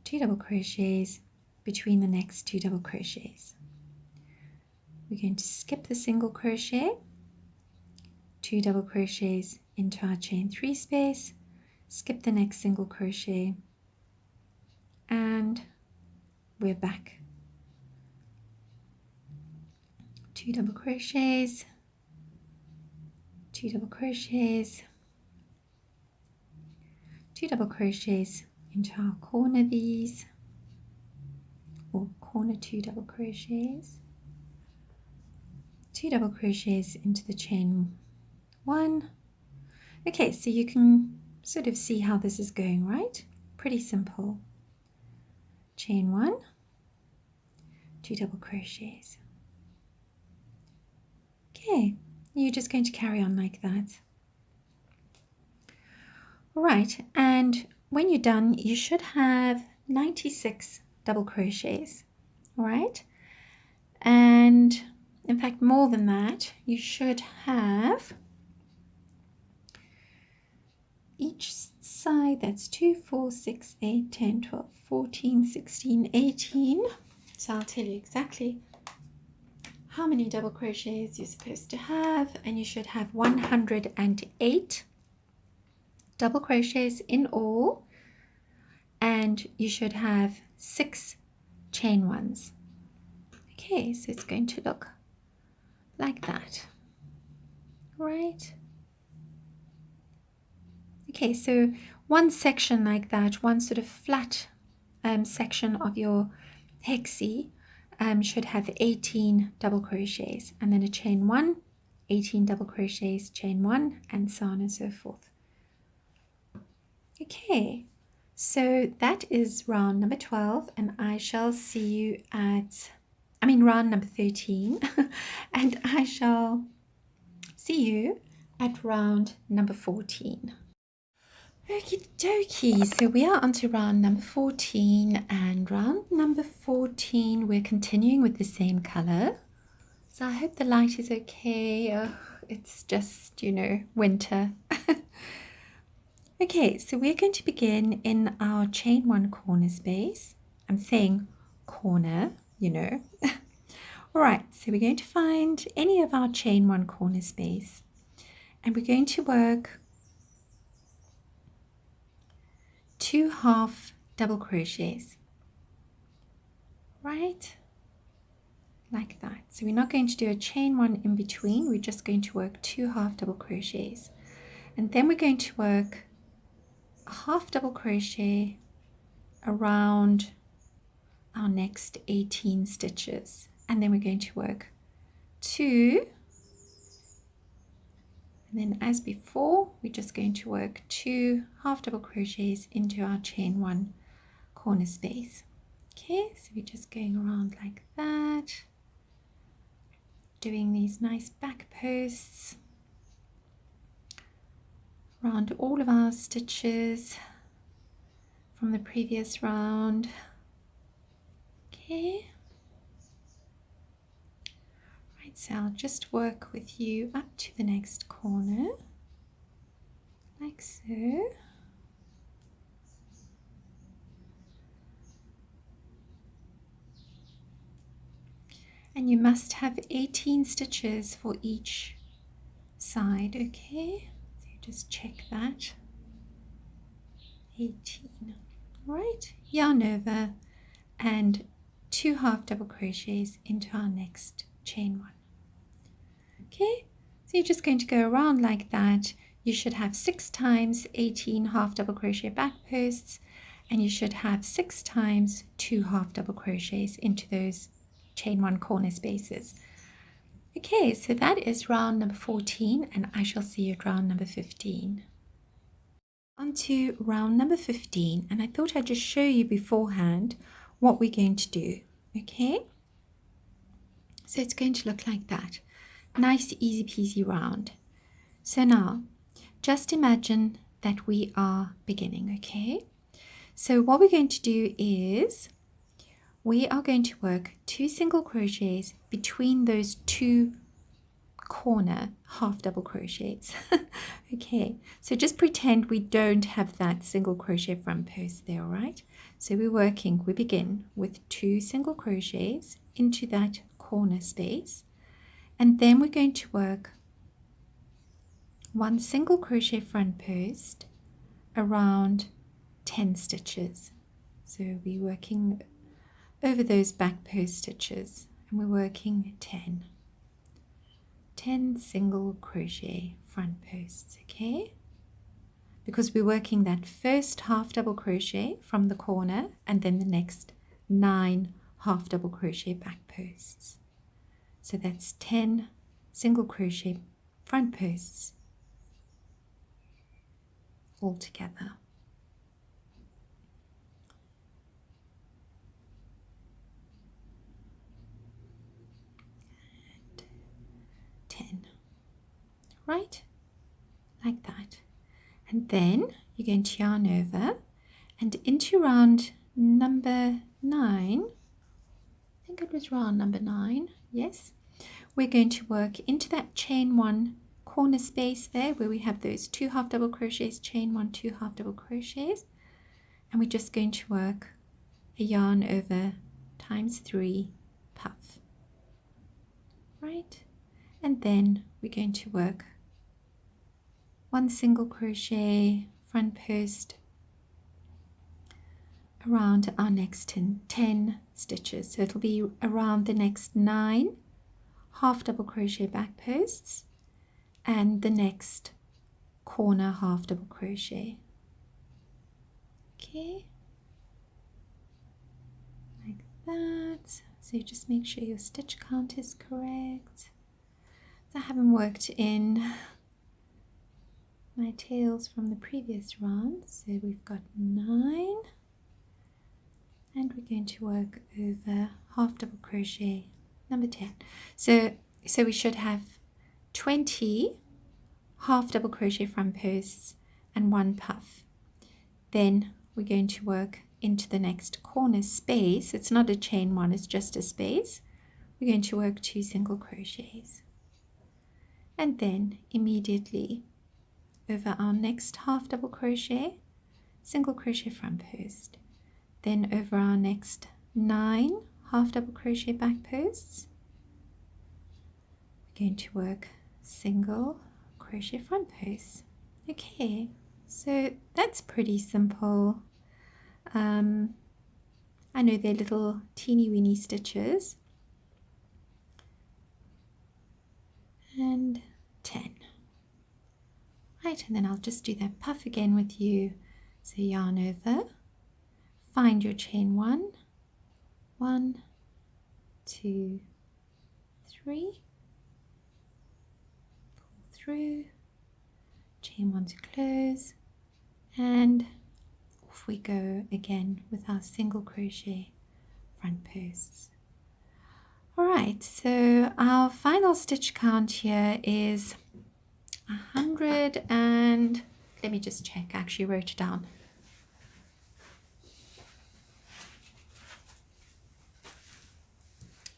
S1: 2 double crochets between the next 2 double crochets. We're going to skip the single crochet, 2 double crochets into our chain 3 space, skip the next single crochet, and we're back. 2 double crochets, 2 double crochets, 2 double crochets into our corner V's, or corner 2 double crochets, 2 double crochets into the chain 1. Okay, so you can sort of see how this is going, right? Pretty simple. Chain 1, 2 double crochets. Okay, you're just going to carry on like that. All right, and when you're done, you should have 96 double crochets, all right? And in fact, more than that, you should have each side, that's 2, 4, 6, 8, 10, 12, 14, 16, 18. So I'll tell you exactly how many double crochets you're supposed to have, and you should have 108 double crochets in all, and you should have 6 chain ones. Okay, so it's going to look like that, right? Okay, so one section like that, one sort of flat section of your hexie should have 18 double crochets, and then a chain 1, 18 double crochets, chain 1, and so on and so forth. Okay, So that is round number 12, and I shall see you at, round number 13, and I shall see you at round number 14. Okie dokie, so we are on to round number 14, and round number 14 we're continuing with the same color. So I hope the light is okay. It's just, winter. Okay, so we're going to begin in our chain one corner space. I'm saying corner, All right, so we're going to find any of our chain one corner space, and we're going to work 2 half double crochets, right? Like that. So we're not going to do a chain one in between, we're just going to work 2 half double crochets. And then we're going to work a half double crochet around our next 18 stitches, and then we're going to work 2, and then as before we're just going to work 2 half double crochets into our chain one corner space. Okay, so we're just going around like that, doing these nice back posts around all of our stitches from the previous round. Okay, right, so I'll just work with you up to the next corner like so. And you must have 18 stitches for each side, okay? So you just check that. 18. Right, yarn over and 2 half double crochets into our next chain one. Okay, so you're just going to go around like that. You should have 6 times 18 half double crochet back posts, and you should have 6 times 2 half double crochets into those chain one corner spaces. Okay, so that is round number 14, and I shall see you at round number 15. On to round number 15, and I thought I'd just show you beforehand what we're going to do. Okay, so it's going to look like that. Nice easy peasy round. So now just imagine that we are beginning. Okay, so what we're going to do is we are going to work 2 single crochets between those 2 corner half double crochets. Okay, so just pretend we don't have that single crochet front post there. All right, so we begin with 2 single crochets into that corner space, and then we're going to work 1 single crochet front post around 10 stitches. So we're working over those back post stitches, and we're working 10 single crochet front posts. Okay, because we're working that first half double crochet from the corner and then the next 9 half double crochet back posts. So that's 10 single crochet front posts all together. And 10, right, like that. And then you're going to yarn over and into round number 9, I think it was round number 9, yes, we're going to work into that chain one corner space there where we have those 2 half double crochets, chain 1, 2 half double crochets, and we're just going to work a yarn over times 3 puff, right, and then we're going to work 1 single crochet front post around our next 10 stitches. So it'll be around the next 9 half double crochet back posts and the next corner half double crochet. Okay, like that. So just make sure your stitch count is correct. I haven't worked in my tails from the previous round. So we've got 9, and we're going to work over half double crochet number 10. So we should have 20 half double crochet front posts and 1 puff. Then we're going to work into the next corner space. It's not a chain one, it's just a space. We're going to work 2 single crochets, and then immediately over our next half double crochet, single crochet front post, then over our next 9 half double crochet back posts, we're going to work single crochet front posts. Okay, so that's pretty simple. I know they're little teeny weeny stitches, and 10. Right, and then I'll just do that puff again with you. So yarn over, find your chain 1, 1, 2, 3, pull through, chain 1 to close, and off we go again with our single crochet front posts. Alright, so our final stitch count here is 100, and let me just check, I actually wrote it down.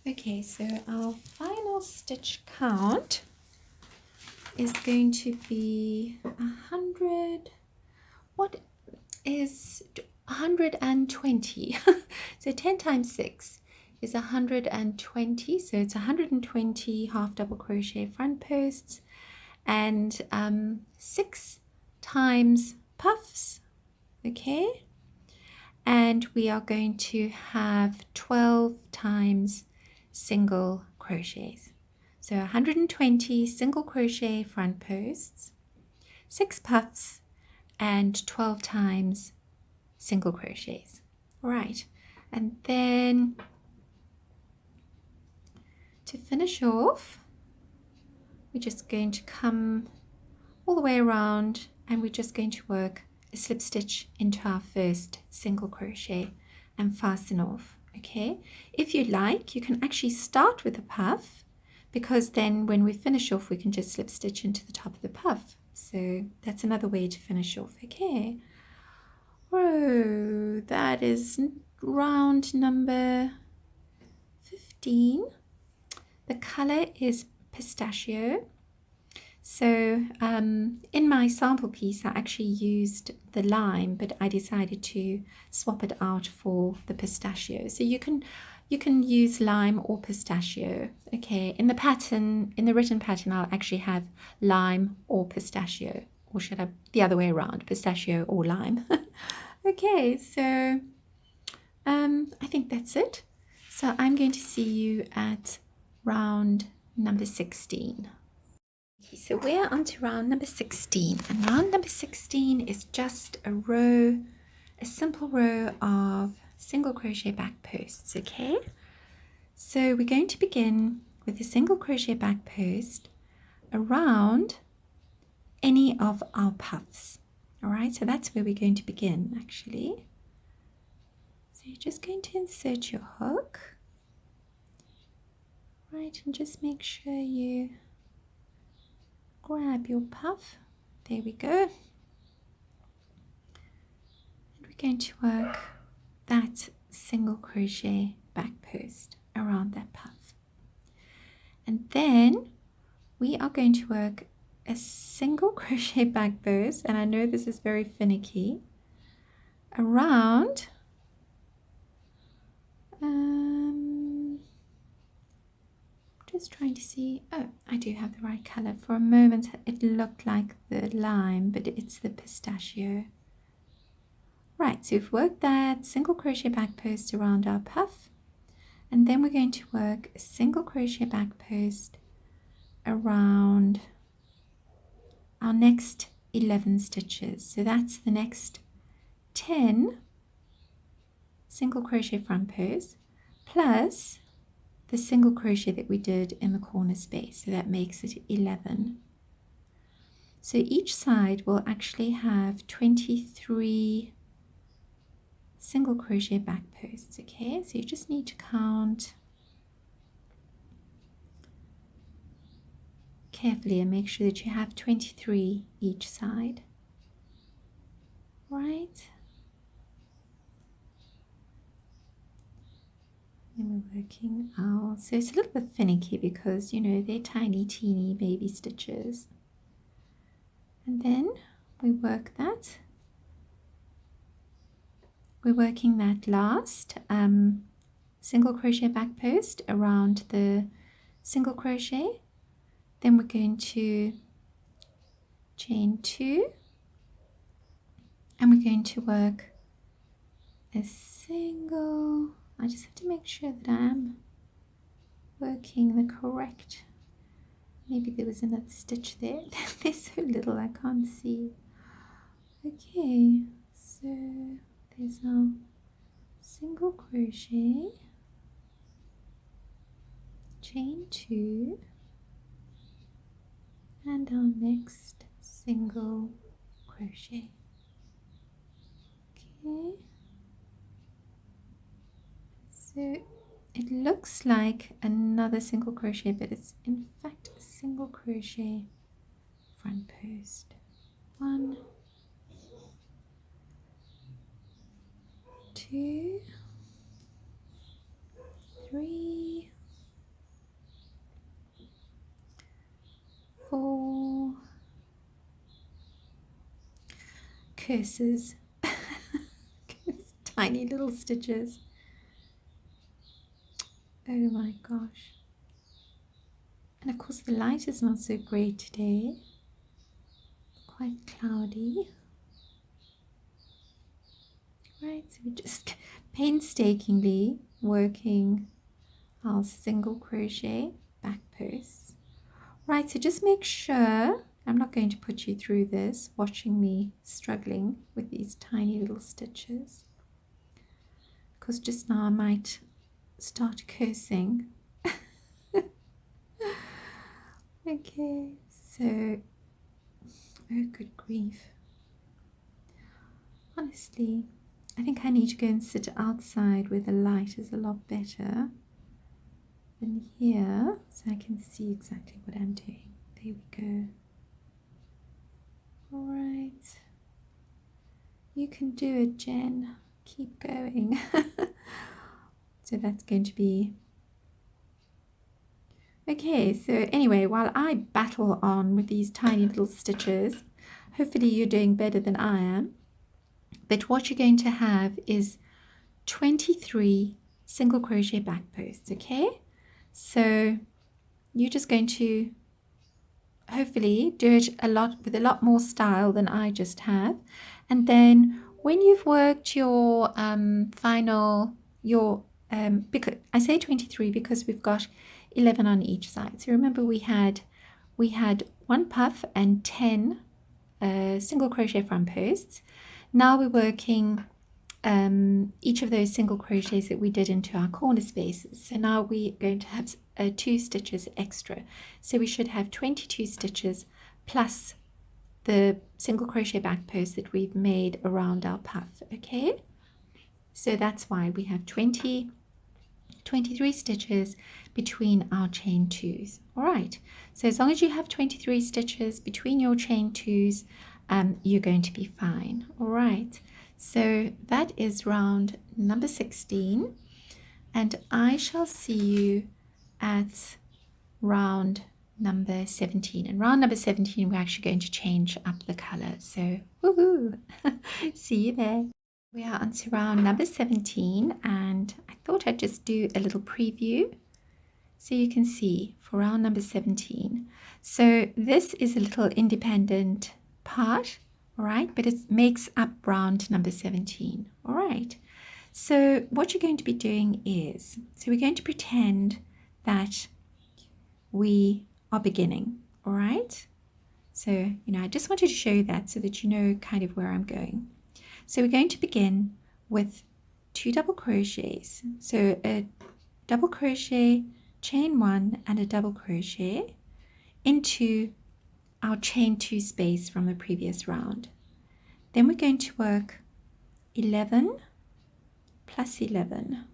S1: Okay, so our final stitch count is going to be 100. What is 120? So 10 times 6 is 120. So it's 120 half double crochet front posts and 6 times puffs. Okay, and we are going to have 12 times single crochets. So 120 single crochet front posts, 6 puffs, and 12 times single crochets. All right, and then to finish off, we're just going to come all the way around, and we're just going to work a slip stitch into our first single crochet and fasten off. Okay, if you like, you can actually start with a puff, because then when we finish off, we can just slip stitch into the top of the puff. So that's another way to finish off. Okay, whoa, that is round number 15. The color is pistachio. So in my sample piece, I actually used the lime, but I decided to swap it out for the pistachio. So you can use lime or pistachio. Okay, in the pattern, in the written pattern, I'll actually have lime or pistachio, or should I the other way around, pistachio or lime. Okay, so I think that's it. So I'm going to see you at round number 16. So we're on to round number 16, and round number 16 is just a row, a simple row of single crochet back posts. Okay, so we're going to begin with a single crochet back post around any of our puffs. All right, so that's where we're going to begin actually. So you're just going to insert your hook, right, and just make sure you grab your puff. There we go. And we're going to work that single crochet back post around that puff. And then we are going to work a single crochet back post, and I know this is very finicky, around just trying to see, oh, I do have the right color. For a moment it looked like the lime, but it's the pistachio. Right, so we've worked that single crochet back post around our puff, and then we're going to work a single crochet back post around our next 11 stitches. So that's the next 10 single crochet front posts plus the single crochet that we did in the corner space, so that makes it 11. So each side will actually have 23 single crochet back posts. Okay, so you just need to count carefully and make sure that you have 23 each side. Right, and we're working out. So it's a little bit finicky because, you know, they're tiny, teeny baby stitches. And then we work that. We're working that last single crochet back post around the single crochet. Then we're going to chain 2, and we're going to work a single. I just have to make sure that I am working the correct. Maybe there was another stitch there. They're so little I can't see. Okay, so there's our single crochet, chain 2, and our next single crochet. Okay, so it looks like another single crochet, but it's in fact a single crochet front post. 1, 2, 3, 4, curses, tiny little stitches. Oh my gosh. And of course the light is not so great today, quite cloudy. Right, so we're just painstakingly working our single crochet back posts. Right, so just make sure, I'm not going to put you through this, watching me struggling with these tiny little stitches, because just now I might start cursing. Okay, so, oh good grief. Honestly, I think I need to go and sit outside where the light is a lot better than here, so I can see exactly what I'm doing. There we go. All right. You can do it, Jen. Keep going. So that's going to be... Okay, so anyway, while I battle on with these tiny little stitches, hopefully you're doing better than I am. But what you're going to have is 23 single crochet back posts, okay? So you're just going to hopefully do it with a lot more style than I just have. And then when you've worked your because I say 23 because we've got 11 on each side. So remember we had 1 puff and 10 single crochet front posts. Now we're working each of those single crochets that we did into our corner spaces. So now we're going to have 2 stitches extra. So we should have 22 stitches plus the single crochet back post that we've made around our puff. Okay, so that's why we have 23 stitches between our chain 2s. All right, so as long as you have 23 stitches between your chain 2s, you're going to be fine. All right, so that is round number 16, and I shall see you at round number 17. And round number 17 we're actually going to change up the color, so woohoo! See you there. We are on to round number 17, and I thought I'd just do a little preview so you can see for round number 17. So this is a little independent part, all right, but it makes up round number 17. All right, so what you're going to be doing is, so we're going to pretend that we are beginning. All right, so I just wanted to show you that so that you know kind of where I'm going. So we're going to begin with 2 double crochets, so a double crochet, chain 1 and a double crochet into our chain 2 space from the previous round. Then we're going to work 11 plus 11.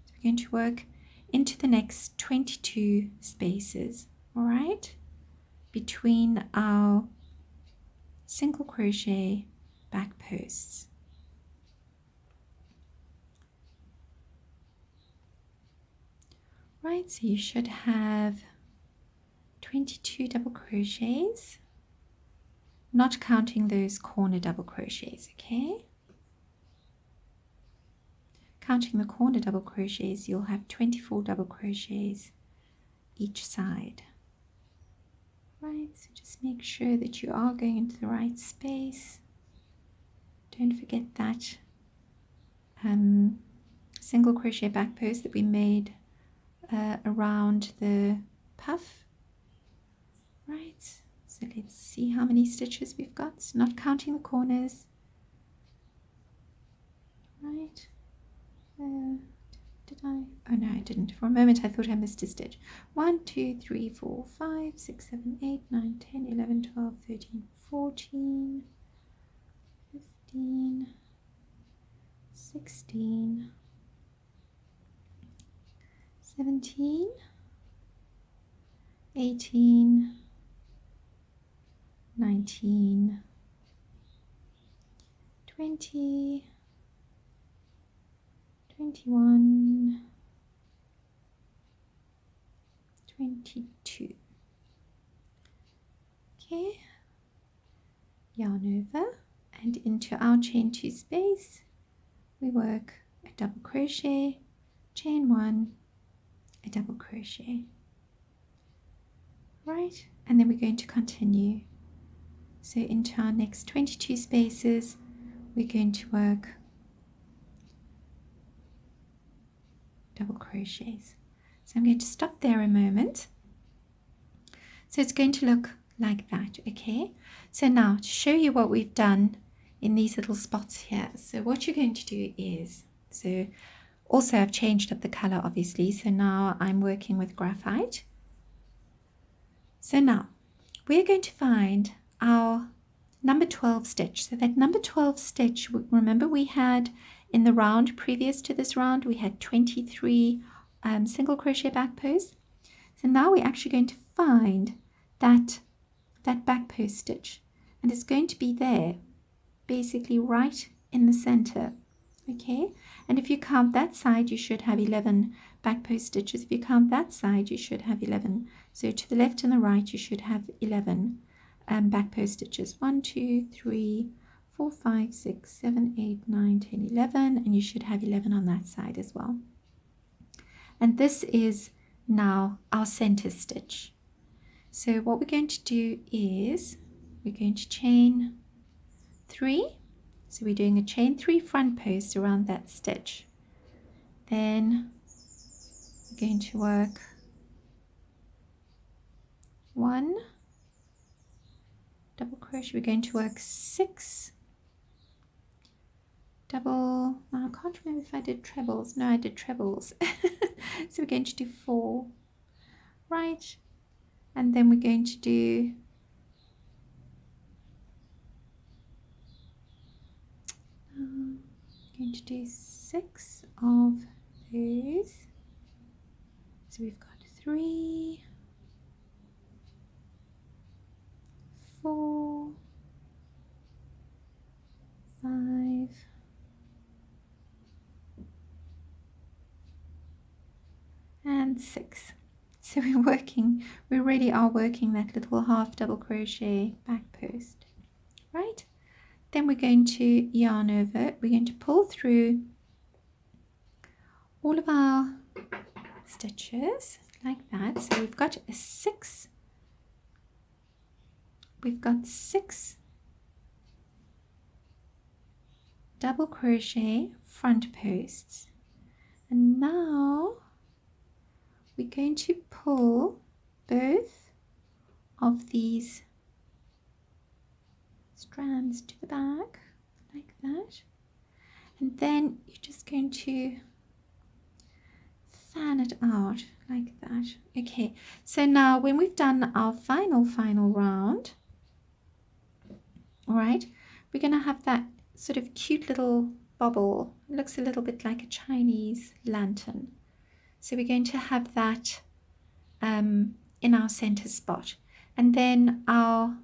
S1: So we're going to work into the next 22 spaces, all right, between our single crochet back posts. Right, so you should have 22 double crochets, not counting those corner double crochets, okay? Counting the corner double crochets, you'll have 24 double crochets each side. Right, so just make sure that you are going into the right space. Don't forget that single crochet back post that we made around the puff. Right, so let's see how many stitches we've got, not counting the corners. Right, did I? Oh no, I didn't. For a moment I thought I missed a stitch. 1, 2, 3, 4, 5, 6, 7, 8, 9, 10, 11, 12, 13, 14, 15, 16, 17, 18, 19, 20, 21, 22. Okay, yarn over and into our chain 2 space we work a double crochet, chain 1, a double crochet, right, and then we're going to continue. So into our next 22 spaces we're going to work double crochets. So I'm going to stop there a moment. So it's going to look like that, okay? So now to show you what we've done in these little spots here. So what you're going to do is, so also I've changed up the color obviously, so now I'm working with graphite. So now we're going to find our number 12 stitch. So that number 12 stitch, remember we had in the round previous to this round, we had 23 single crochet back posts. So now we're actually going to find that back post stitch, and it's going to be there, basically right in the center, okay? And if you count that side, you should have 11 back post stitches. If you count that side, you should have 11. So to the left and the right, you should have 11 back post stitches. 1, 2, 3, 4, 5, 6, 7, 8, 9, 10, 11, and you should have 11 on that side as well. And this is now our center stitch. So what we're going to do is we're going to chain 3. So we're doing a chain 3 front post around that stitch. Then we're going to work 1 double crochet. We're going to work 6 double, I can't remember if I did trebles. No, I did trebles. So we're going to do 4, right? And then we're going to do going to do 6 of those. So we've got 3, 4, 5, and 6. So we really are working that little half double crochet back post, right? Then we're going to yarn over, we're going to pull through all of our stitches like that. So we've got 6 double crochet front posts, and now we're going to pull both of these strands to the back like that, and then you're just going to fan it out like that. Okay, so now when we've done our final round, All right, we're going to have that sort of cute little bobble. It looks a little bit like a Chinese lantern. So we're going to have that in our center spot. And then our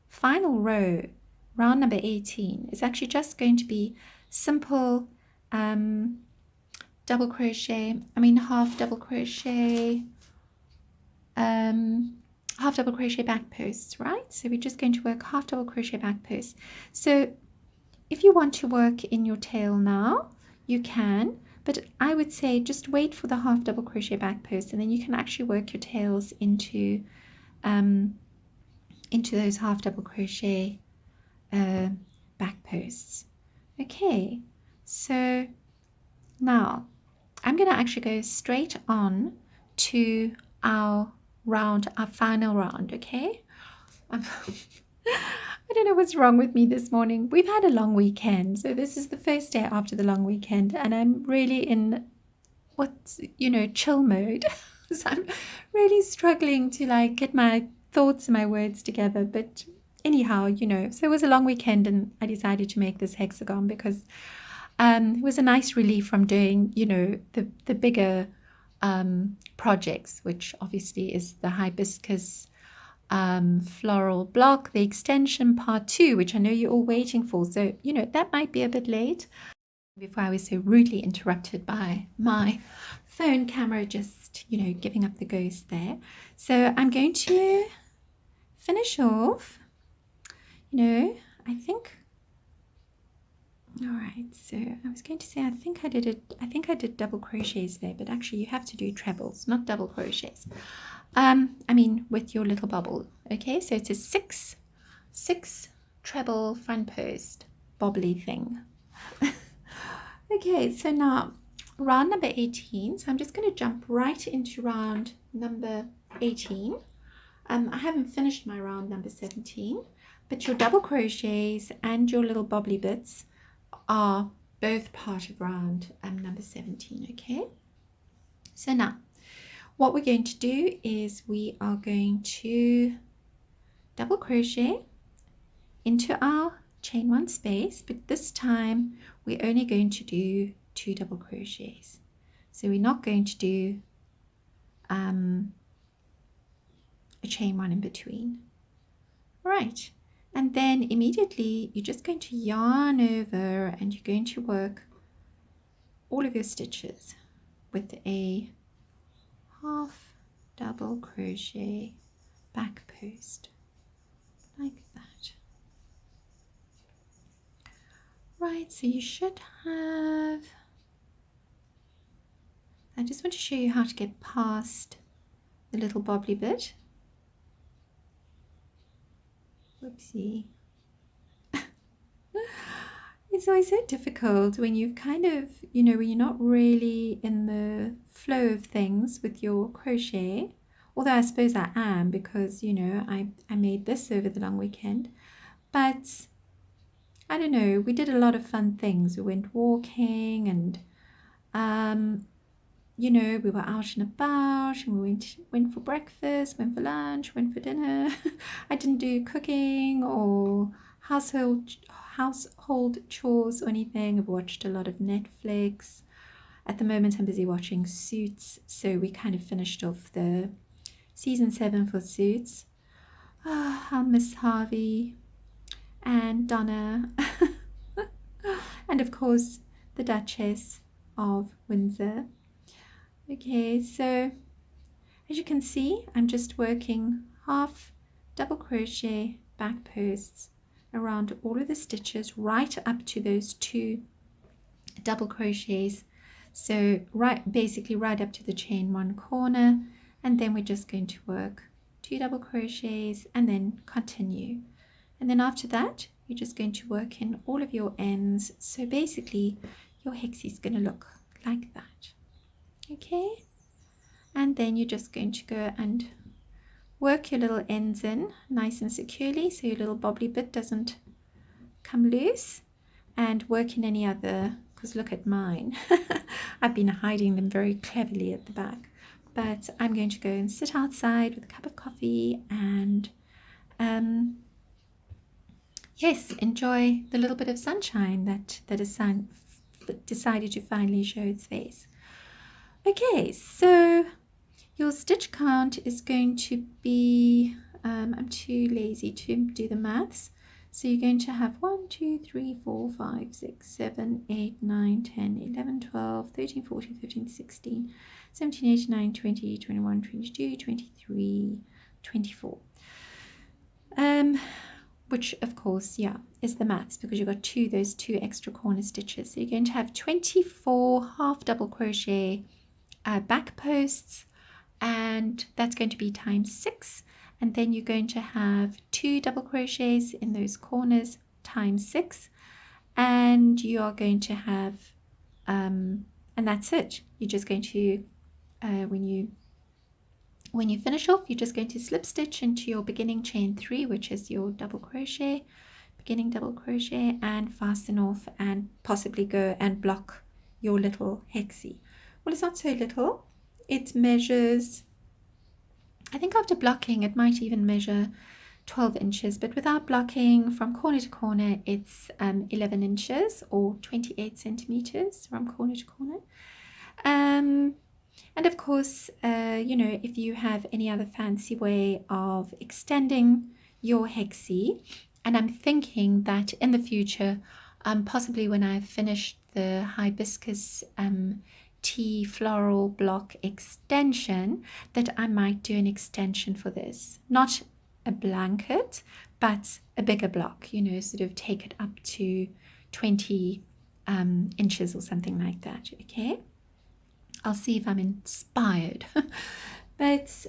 S1: final row, round number 18, is actually just going to be simple double crochet, half double crochet, half double crochet back posts, right? So we're just going to work half double crochet back posts. So if you want to work in your tail now, you can, but I would say just wait for the half double crochet back post, and then you can actually work your tails into those half double crochet back posts. Okay, so now I'm going to actually go straight on to our final round. Okay, I don't know what's wrong with me this morning. We've had a long weekend, so this is the first day after the long weekend, and I'm really in chill mode. So I'm really struggling to like get my thoughts and my words together. But anyhow, so it was a long weekend, and I decided to make this hexagon because it was a nice relief from doing, the bigger projects, which obviously is the hibiscus floral block, the extension part 2, which I know you're all waiting for. So, that might be a bit late before I was so rudely interrupted by my phone camera just, giving up the ghost there. So I'm going to finish off, I think. All right, so I was going to say, I think I did double crochets there, but actually you have to do trebles, not double crochets. With your little bubble. Okay, so it's a six treble front post bobbly thing. Okay, so now round number 18. So I'm just going to jump right into round number 18. I haven't finished my round number 17, but your double crochets and your little bobbly bits are both part of round number 17. Okay, so now what we're going to do is we are going to double crochet into our chain 1 space, but this time we're only going to do 2 double crochets. So we're not going to do a chain 1 in between. Right, and then immediately you're just going to yarn over and you're going to work all of your stitches with a half double crochet back post like that. Right, so you should have, I just want to show you how to get past the little bobbly bit. Whoopsie. It's always so difficult when you've kind of, when you're not really in the flow of things with your crochet. Although I suppose I am, because, I made this over the long weekend. But I don't know, we did a lot of fun things. We went walking and, we were out and about, and we went for breakfast, went for lunch, went for dinner. I didn't do cooking or household chores or anything. I've watched a lot of Netflix. At the moment I'm busy watching Suits, so we kind of finished off the season 7 for Suits. I'll miss Harvey and Donna and of course the Duchess of Windsor. Okay, so as you can see, I'm just working half double crochet back posts around all of the stitches right up to those 2 double crochets. So basically right up to the chain 1 corner, and then we're just going to work 2 double crochets and then continue. And then after that, you're just going to work in all of your ends. So basically your hexie is going to look like that. Okay, and then you're just going to go and work your little ends in nice and securely so your little bobbly bit doesn't come loose, and work in any other, because look at mine. I've been hiding them very cleverly at the back, but I'm going to go and sit outside with a cup of coffee and yes, enjoy the little bit of sunshine that decided to finally show its face. Okay, so your stitch count is going to be, I'm too lazy to do the maths. So you're going to have 1, 2, 3, 4, 5, 6, 7, 8, 9, 10, 11, 12, 13, 14, 15, 16, 17, 18, 19, 20, 21, 22, 23, 24. Which of course, yeah, is the maths because you've got those two extra corner stitches. So you're going to have 24 half double crochet back posts, and that's going to be times 6, and then you're going to have 2 double crochets in those corners times 6, and you are going to have and that's it. You're just going to when you finish off, you're just going to slip stitch into your beginning chain 3, which is your double crochet, beginning double crochet, and fasten off and possibly go and block your little hexie. Well, it's not so little. It measures, I think after blocking it might even measure 12 inches, but without blocking from corner to corner it's 11 inches or 28 centimeters from corner to corner. And of course, you know, if you have any other fancy way of extending your hexie, and I'm thinking that in the future, possibly when I've finished the hibiscus tea floral block extension, that I might do an extension for this. Not a blanket, but a bigger block, you know, sort of take it up to 20 inches or something like that, okay? I'll see if I'm inspired. But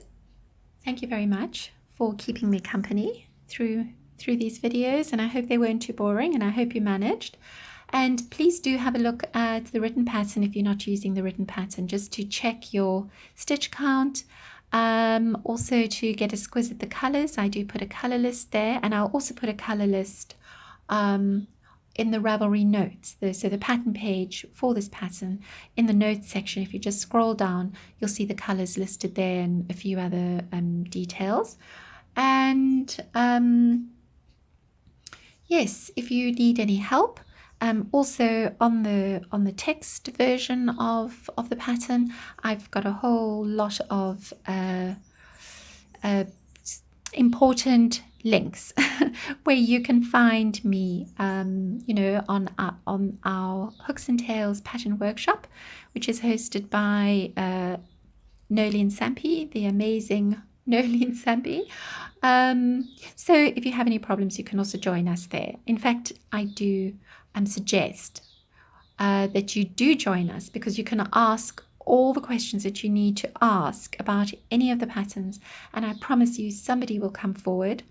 S1: thank you very much for keeping me company through these videos, and I hope they weren't too boring, and I hope you managed. And please do have a look at the written pattern if you're not using the written pattern, just to check your stitch count. Also to get a squiz at the colors, I do put a color list there, and I'll also put a color list in the Ravelry notes, so the pattern page for this pattern. In the notes section, if you just scroll down, you'll see the colors listed there and a few other details. And yes, if you need any help, also on the text version of the pattern, I've got a whole lot of important links where you can find me, you know, on our Hooks and Tails pattern workshop, which is hosted by Nolene Sampi, the amazing Nolene Sampi. So if you have any problems, you can also join us there. In fact, I do suggest that you do join us, because you can ask all the questions that you need to ask about any of the patterns, and I promise you somebody will come forward,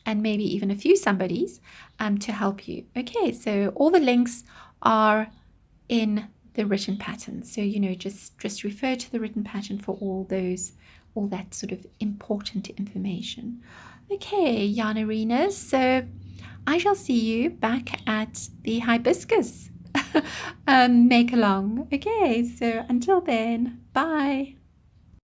S1: and maybe even a few somebodies, to help you. Okay, so all the links are in the written pattern, so you know, just refer to the written pattern for all that sort of important information. Okay, yarn arenas, so I shall see you back at the hibiscus make along. Okay, so until then, bye.